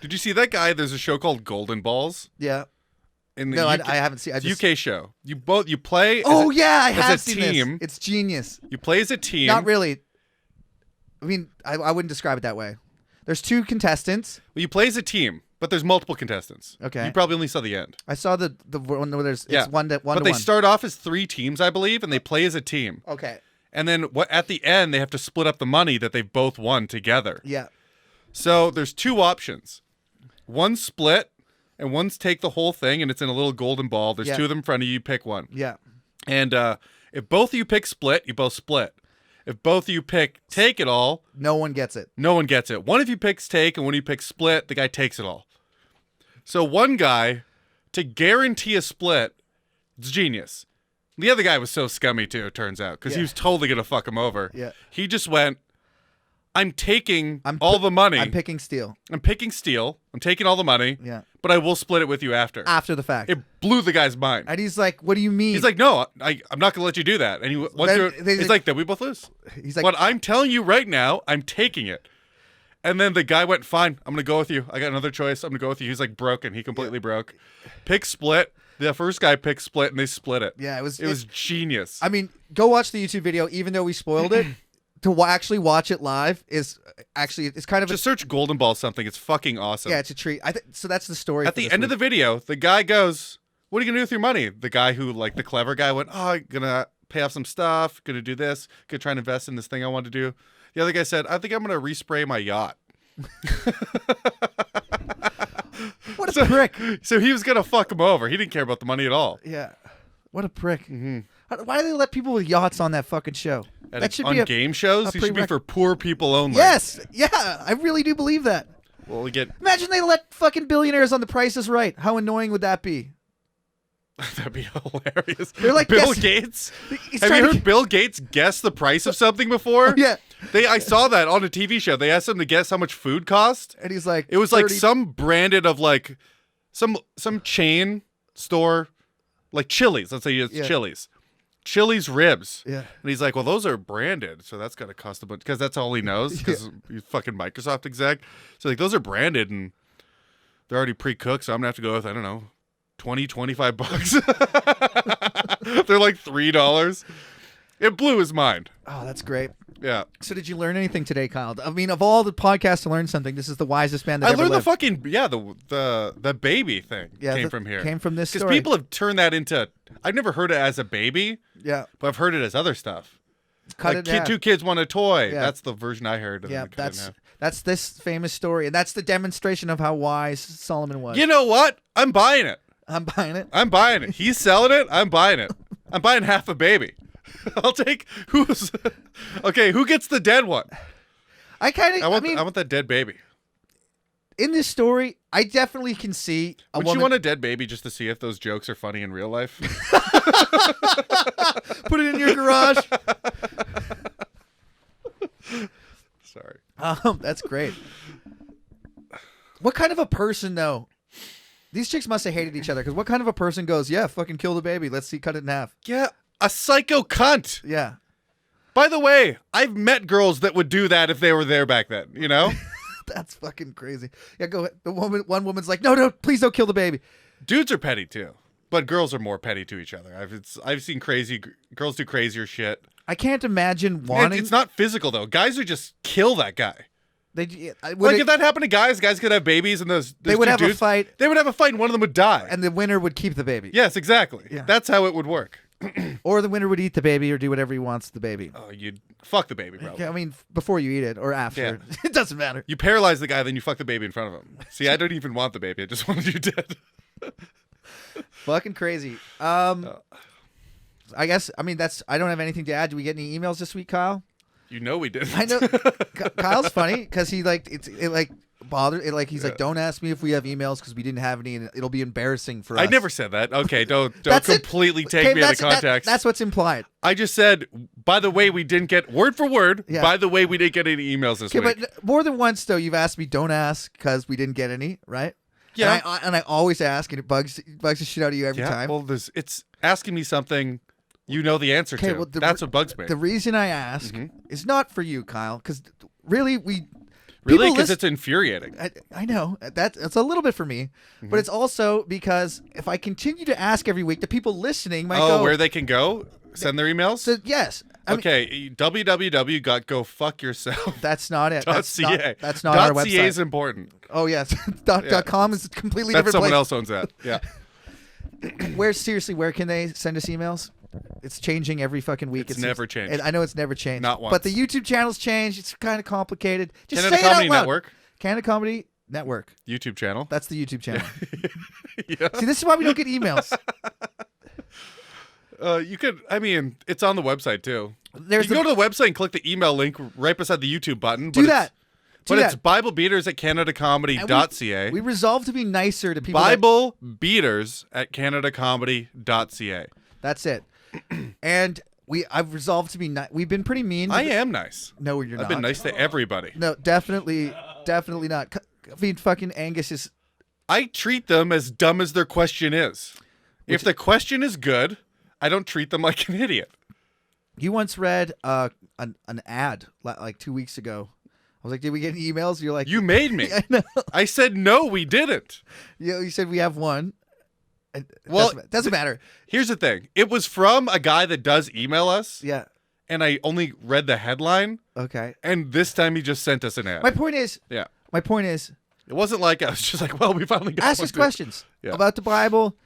Did you see that guy? There's a show called Golden Balls. Yeah. In the No, UK, I haven't seen. I just, UK show. You play. Oh yeah, I as have a seen team. this. It's genius. You play as a team. Not really. I mean, I wouldn't describe it that way. There's two contestants. Well, you play as a team, but there's multiple contestants. Okay. You probably only saw the end. I saw the one where there's Yeah. it's one to But one. they start off as 3 teams, I believe, and they play as a team. Okay. And then at the end, they have to split up the money that they've both won together. Yeah. So there's 2 options. One's split, and one's take the whole thing, and it's in a little golden ball. There's Yeah. 2 of them in front of you. You pick one. Yeah. And if both of you pick split, you both split. If both of you pick take it all, No one gets it. no one gets it. One of you picks take, and one of you picks split, the guy takes it all. So one guy, to guarantee a split, it's genius. The other guy was so scummy too, it turns out, because he Yeah. was totally going to fuck him over. Yeah. He just went, I'm taking I'm all pi- the money. I'm picking steel. I'm picking steel. I'm taking all the money. Yeah. But I will split it with you after. After the fact. It blew the guy's mind. And he's like, "What do you mean?" He's like, no, I'm not going to let you do that. And he's like, then we both lose. He's like, But I'm telling you right now, I'm taking it. And then the guy went, fine, I'm going to go with you. I got another choice. I'm going to go with you. He's like broken. He completely broke. Pick split. The first guy picked split, and they split it. Yeah, it was genius. I mean, go watch the YouTube video. Even though we spoiled it, to actually watch it live is actually it's kind of Just search Golden Ball something. It's fucking awesome. yeah, it's a treat. I think so. That's the story. At the end of the video, the guy goes, what are you going to do with your money? The guy who, like, the clever guy went, oh, I'm going to pay off some stuff, going to do this, going to try and invest in this thing I want to do. The other guy said, I think I'm going to respray my yacht. What a prick! So he was going to fuck him over. He didn't care about the money at all. Yeah, what a prick! Why do they let people with yachts on that fucking show? That should on be game shows, it should be for poor people only. Yes, yeah, I really do believe that. Well, we get Imagine they let fucking billionaires on The Price is Right. How annoying would that be? that'd be hilarious. They're like Bill guess- Gates. He's Have you trying to heard Bill Gates guess the price of something before? Yeah. I saw that on a TV show. They asked him to guess how much food cost. And he's like, It was like 30 some branded of like some chain store, like Chili's. Let's say it's Yeah. Chili's ribs. Yeah. And he's like, well, those are branded, so that's got to cost a bunch, because that's all he knows, because he's fucking Microsoft exec. So like, those are branded and they're already pre-cooked, so I'm gonna have to go with, I don't know, $25. They're like $3. It blew his mind. Oh, that's great. Yeah. So did you learn anything today, Kyle? I mean, of all the podcasts to learn something, this is the wisest man that I ever learned lived. the baby thing came from here. Came from this Because story. people have turned that into, I've never heard it as a baby, Yeah. but I've heard it as other stuff. Cut Like it in half. 2 kids want a toy. Yeah. That's the version I heard. And Yeah, then cut it in half. that's this famous story, and that's the demonstration of how wise Solomon was. You know what? I'm buying it. I'm buying it. I'm buying it. He's selling it. I'm buying it. I'm buying half a baby. I'll take who's okay. Who gets the dead one? I mean, I want that dead baby. in this story, I definitely can see a Would woman. you want a dead baby just to see if those jokes are funny in real life? Put it in your garage. Sorry. That's great. What kind of a person, though? These chicks must have hated each other, because what kind of a person goes, yeah, fucking kill the baby. Let's see, cut it in half. Yeah, a psycho cunt. Yeah. By the way, I've met girls that would do that if they were there back then, you know? That's fucking crazy. Yeah, go ahead. One woman's like, no, please don't kill the baby. Dudes are petty too, but girls are more petty to each other. I've seen crazy girls do crazier shit. I can't imagine wanting. It's not physical though. Guys would just kill that guy. If that happened to guys could have babies, and they would have a fight. They would have a fight, and one of them would die. And the winner would keep the baby. Yes, exactly. Yeah. That's how it would work. Or the winner would eat the baby or do whatever he wants to the baby. Oh, you'd fuck the baby, probably. I mean, before you eat it or after. Yeah. It doesn't matter. You paralyze the guy, then you fuck the baby in front of him. See, I don't even want the baby. I just want you dead. Fucking crazy. I guess, I mean, I don't have anything to add. Do we get any emails this week, Kyle? You know we didn't. I know. Kyle's funny because he bothered it. Like he's like, don't ask me if we have emails because we didn't have any, and it'll be embarrassing for us. I never said that. Okay, don't That's completely take me out of context. That's what's implied. I just said, by the way, we didn't get word for word. Yeah. By the way, we didn't get any emails this week. But more than once though, you've asked me, don't ask because we didn't get any, right? Yeah. And I always ask, and it bugs the shit out of you every time. Well, it's asking me something you know the answer to. Well, That's what bugs me. The reason I ask is not for you, Kyle, because really Really? Because it's infuriating. I know. That's a little bit for me. But it's also because if I continue to ask every week, the people listening might go... Oh, where they can go? Send their emails? So, yes. Okay, www.gofuckyourself. That's not it. .ca. That's not our website. .ca is important. Oh, yes. .com is a completely That's different someone place. else owns that. Yeah. Where can they send us emails? It's changing every fucking week. It's never changed. And I know it's never changed. Not once. But the YouTube channel's changed. It's kind of complicated. Just Canada say it out Comedy loud. Network. Canada Comedy Network. YouTube channel. That's the YouTube channel. Yeah. See, this is why we don't get emails. You could, I mean, it's on the website too. There's you can go to the website and click the email link right beside the YouTube button. Do that. It's BibleBeaters@CanadaComedy.ca. We resolve to be nicer to people. BibleBeaters@CanadaComedy.ca. That's it. And I've resolved to be nice. We've been pretty mean. I am nice. No, you're not. I've been nice to everybody. No, definitely not. I mean, fucking Angus is. I treat them as dumb as their question is. If the question is good, I don't treat them like an idiot. You once read an ad like 2 weeks ago. I was like, did we get any emails? You're like, you made me. I know. I said, no, we didn't. You said we have one. Well, doesn't matter. Here's the thing. It was from a guy that does email us. Yeah. And I only read the headline. Okay. And this time he just sent us an ad. My point is. It wasn't like I was just like, well, we finally got ask us questions about the Bible,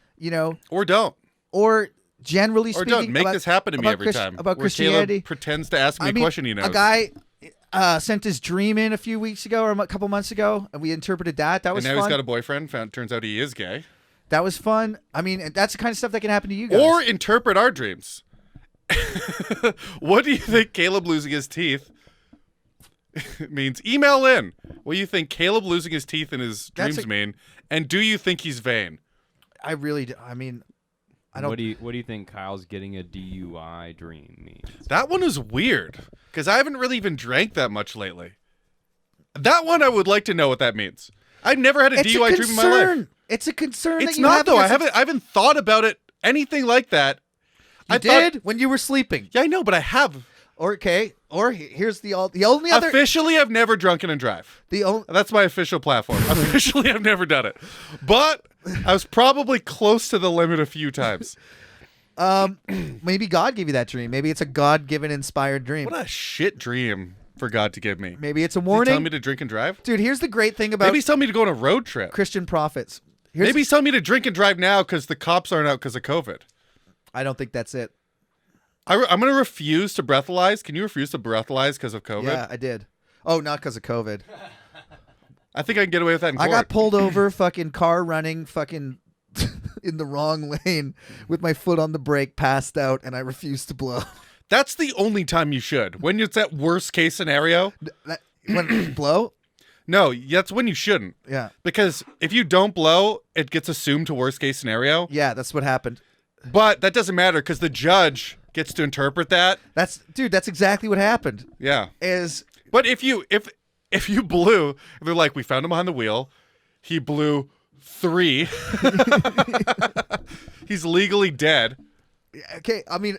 or don't. Or generally or speaking. Don't make this happen to me every time. About where Christianity. Caleb pretends to ask me a question he knows. A guy sent his dream in a few weeks ago or a couple months ago, and we interpreted that. That was and now fun. He's got a boyfriend. Turns out he is gay. That was fun. I mean, that's the kind of stuff that can happen to you guys. Or interpret our dreams. What do you think Caleb losing his teeth means? Email in. What do you think Caleb losing his teeth in his dreams mean? And do you think he's vain? I really do. I mean, I don't. What do you think Kyle's getting a DUI dream means? That one is weird because I haven't really even drank that much lately. That one I would like to know what that means. I've never had a DUI dream in my life. It's a concern. It's not though. I haven't thought about it anything like that. I did when you were sleeping. Yeah, I know, but I have. Okay. Or here's the only other. Officially, I've never drunken and drive. That's my official platform. Officially, I've never done it, but I was probably close to the limit a few times. Maybe God gave you that dream. Maybe it's a God-given, inspired dream. What a shit dream for God to give me. Maybe it's a warning. Tell me to drink and drive, dude. Here's the great thing about. Maybe he's telling me to go on a road trip. Christian prophets. Maybe he's telling me to drink and drive now because the cops aren't out because of COVID. I don't think that's it. I'm going to refuse to breathalyze. Can you refuse to breathalyze because of COVID? Yeah, I did. Oh, not because of COVID. I think I can get away with that in court. I got pulled over, fucking car running, fucking in the wrong lane with my foot on the brake, passed out, and I refused to blow. That's the only time you should. When it's that worst case scenario. When you blow? No, that's when you shouldn't. Yeah. Because if you don't blow, it gets assumed to worst case scenario. Yeah, that's what happened. But that doesn't matter because the judge gets to interpret that. That's exactly what happened. Yeah. But if you blew, they're like, we found him behind the wheel. He blew 3. He's legally dead. Okay, I mean,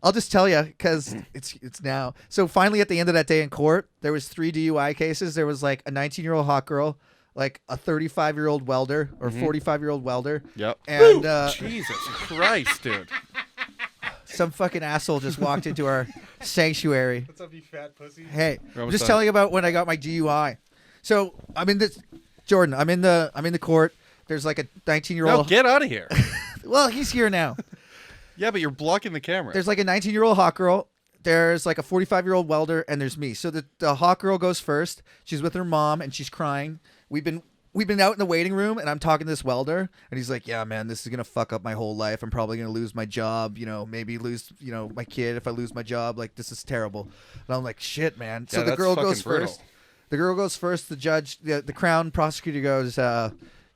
I'll just tell you because it's now. So finally, at the end of that day in court, there was 3 DUI cases. There was like a 19-year-old hot girl, like a 35-year-old welder or 45-year-old welder. Yep. And Jesus Christ, dude. some fucking asshole just walked into our sanctuary. What's up, you fat pussy? Hey, I'm almost just done. telling you about when I got my DUI. So I'm in this, Jordan. I'm in the court. There's like a 19-year-old. No, get out of here. Well, he's here now. Yeah, but you're blocking the camera. There's like a 19-year-old hot girl. There's like a 45-year-old welder, and there's me. So the hot girl goes first. She's with her mom, and she's crying. We've been out in the waiting room, and I'm talking to this welder, and he's like, "Yeah, man, this is gonna fuck up my whole life. I'm probably gonna lose my job. You know, maybe lose my kid if I lose my job. Like, this is terrible." And I'm like, "Shit, man." So Yeah, the that's girl fucking goes brutal. first. The girl goes first. The judge, the Crown prosecutor goes,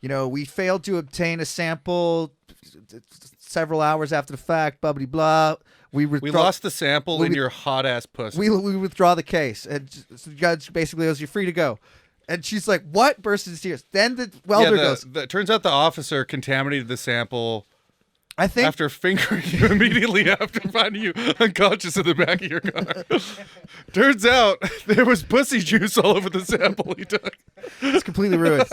we failed to obtain a sample several hours after the fact, blah, blah, blah. We lost the sample in your hot ass pussy. We withdraw the case. And the judge basically goes, "You're free to go." And she's like, "What?" Bursts into tears. Then the welder goes, turns out the officer contaminated the sample I think after fingering you immediately after finding you unconscious in the back of your car. Turns out there was pussy juice all over the sample he took. it's completely ruined.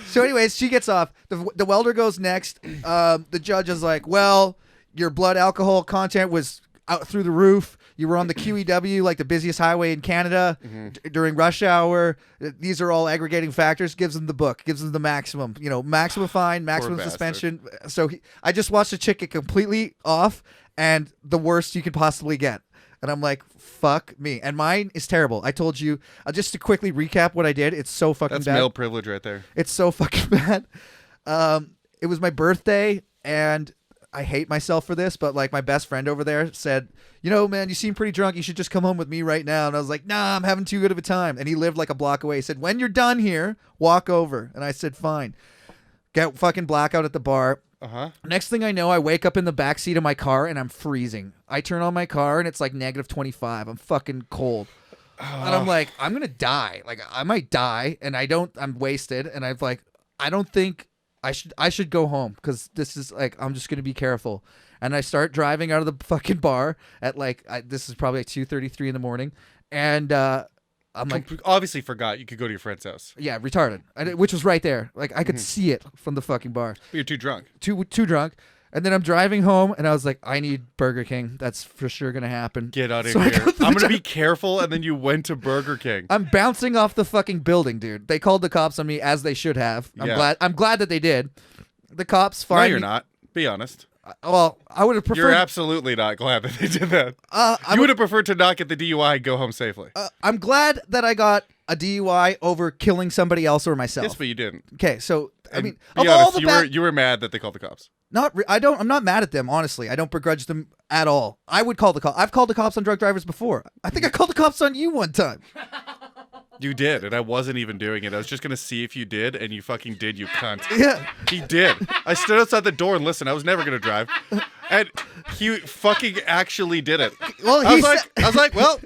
So anyways, she gets off. The welder goes next. The judge is like, "Well, your blood alcohol content was out through the roof. You were on the QEW, like the busiest highway in Canada, during rush hour. These are all aggregating factors." Gives them the book. Gives them the maximum. Maximum fine, maximum bastard. suspension. So I just watched the chick get completely off, and the worst you could possibly get. And I'm like, fuck me. And mine is terrible. I told you, just to quickly recap what I did, it's so fucking That's bad. male privilege right there. It's so fucking bad. It was my birthday, and I hate myself for this, but like my best friend over there said, "Man, you seem pretty drunk. You should just come home with me right now." And I was like, "Nah, I'm having too good of a time." And he lived like a block away. He said, "When you're done here, walk over." And I said, "Fine." Get fucking blackout at the bar. Next thing I know, I wake up in the back seat of my car and I'm freezing. I turn on my car and it's like -25. I'm fucking cold. And I'm like, I'm going to die. Like, I might die, and I'm wasted. And I don't think I should go home, because this is like, I'm just going to be careful. And I start driving out of the fucking bar at this is probably like 2:33 in the morning. And, I'm like, Obviously forgot you could go to your friend's house. yeah, retarded, which was right there. Like, I could see it from the fucking bar. But you're too drunk. Too drunk. And then I'm driving home, and I was like, I need Burger King. That's for sure going to happen. Get out of So I here. go to the I'm going to be careful. And then you went to Burger King. I'm bouncing off the fucking building, dude. They called the cops on me, as they should have. Yeah. I'm glad that they did. The cops No, find you're me. not. Be honest. Well, I would have preferred. You're absolutely not glad that they did that. I You would have preferred to not get the DUI and go home safely. I'm glad that I got a DUI over killing somebody else or myself. Yes, but you didn't. Okay, so I And mean, be of all honest, the you were mad that they called the cops. I'm not mad at them, honestly. I don't begrudge them at all. I would call the cops. I've called the cops on drug drivers before. I think I called the cops on you one time. You did, and I wasn't even doing it. I was just gonna see if you did, and you fucking did, you cunt. Yeah. He did. I stood outside the door and listened. I was never gonna drive, and he fucking actually did it. Well, I was like, well,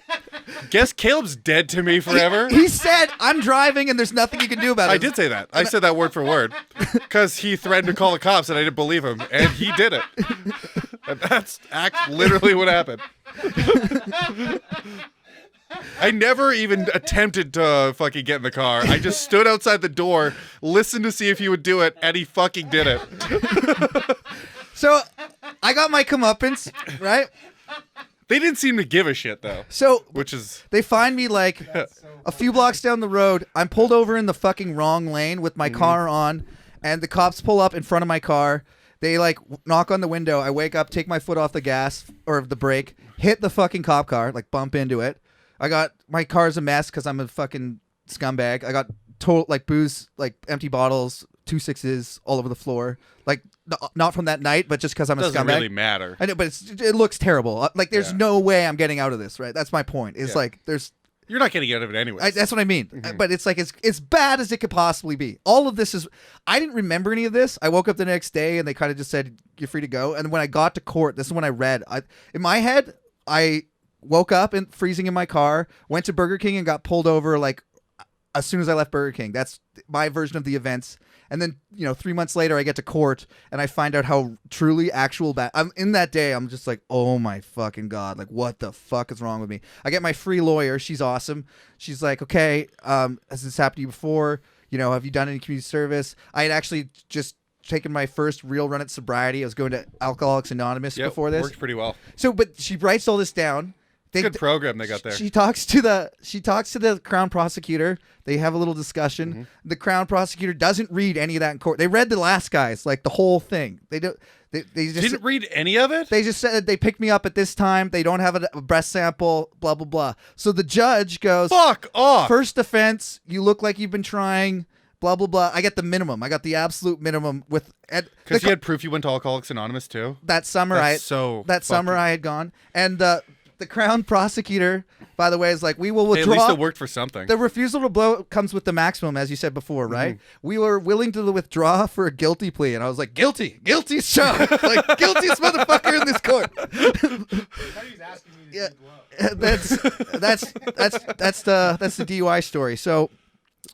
guess Caleb's dead to me forever. He said, "I'm driving, and there's nothing you can do about it." I did say that. I said that word for word because he threatened to call the cops, and I didn't believe him, and he did it. And that's literally what happened. I never even attempted to fucking get in the car. I just stood outside the door, listened to see if he would do it, and he fucking did it. So I got my comeuppance, right? They didn't seem to give a shit, though. So Which is... they find me like a few blocks down the road. I'm pulled over in the fucking wrong lane with my car on, and the cops pull up in front of my car. They like knock on the window. I wake up, take my foot off the gas or the brake, hit the fucking cop car, like bump into it. My car's a mess because I'm a fucking scumbag. I got total like booze, like empty bottles, 2.6s all over the floor. Like not from that night, but just because I'm a doesn't scumbag. really matter. I know, but it looks terrible. Like there's no way I'm getting out of this. Right? That's my point. It's like there's. You're not getting out of it anyway. That's what I mean. But it's like it's bad as it could possibly be. All of this is. I didn't remember any of this. I woke up the next day and they kind of just said you're free to go. And when I got to court, this is when I read. In my head, I woke up and freezing in my car, went to Burger King and got pulled over like as soon as I left Burger King. That's my version of the events. And then 3 months later, I get to court and I find out how truly actual bad. I'm in that day. I'm just like, oh my fucking god, like what the fuck is wrong with me? I get my free lawyer. She's awesome. She's like, okay, has this happened to you before? Have you done any community service? I had actually just taken my first real run at sobriety. I was going to Alcoholics Anonymous before this. Worked pretty well. So, but she writes all this down. Good program they got there. She talks to the Crown prosecutor. They have a little discussion. Mm-hmm. The Crown prosecutor doesn't read any of that in court. They read the last guy's, like the whole thing. They do. They just didn't read any of it. They just said they picked me up at this time. They don't have a breast sample. Blah blah blah. So the judge goes, "Fuck off." First offense. You look like you've been trying. Blah blah blah. I get the minimum. I got the absolute minimum with because you had proof you went to Alcoholics Anonymous too. That summer, summer I had gone, and the Crown prosecutor, by the way, is like, we will withdraw. Hey, at least it worked for something. The refusal to blow comes with the maximum, as you said before, right? We were willing to withdraw for a guilty plea, and I was like, guilty as charged, like guiltiest motherfucker in this court. Yeah, that's the DUI story. So,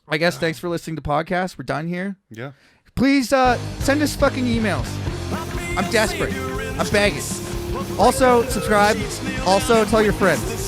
I guess thanks for listening to the podcast. We're done here. Yeah. Please send us fucking emails. I'm desperate. I'm begging. Also, subscribe. Also, tell your friends.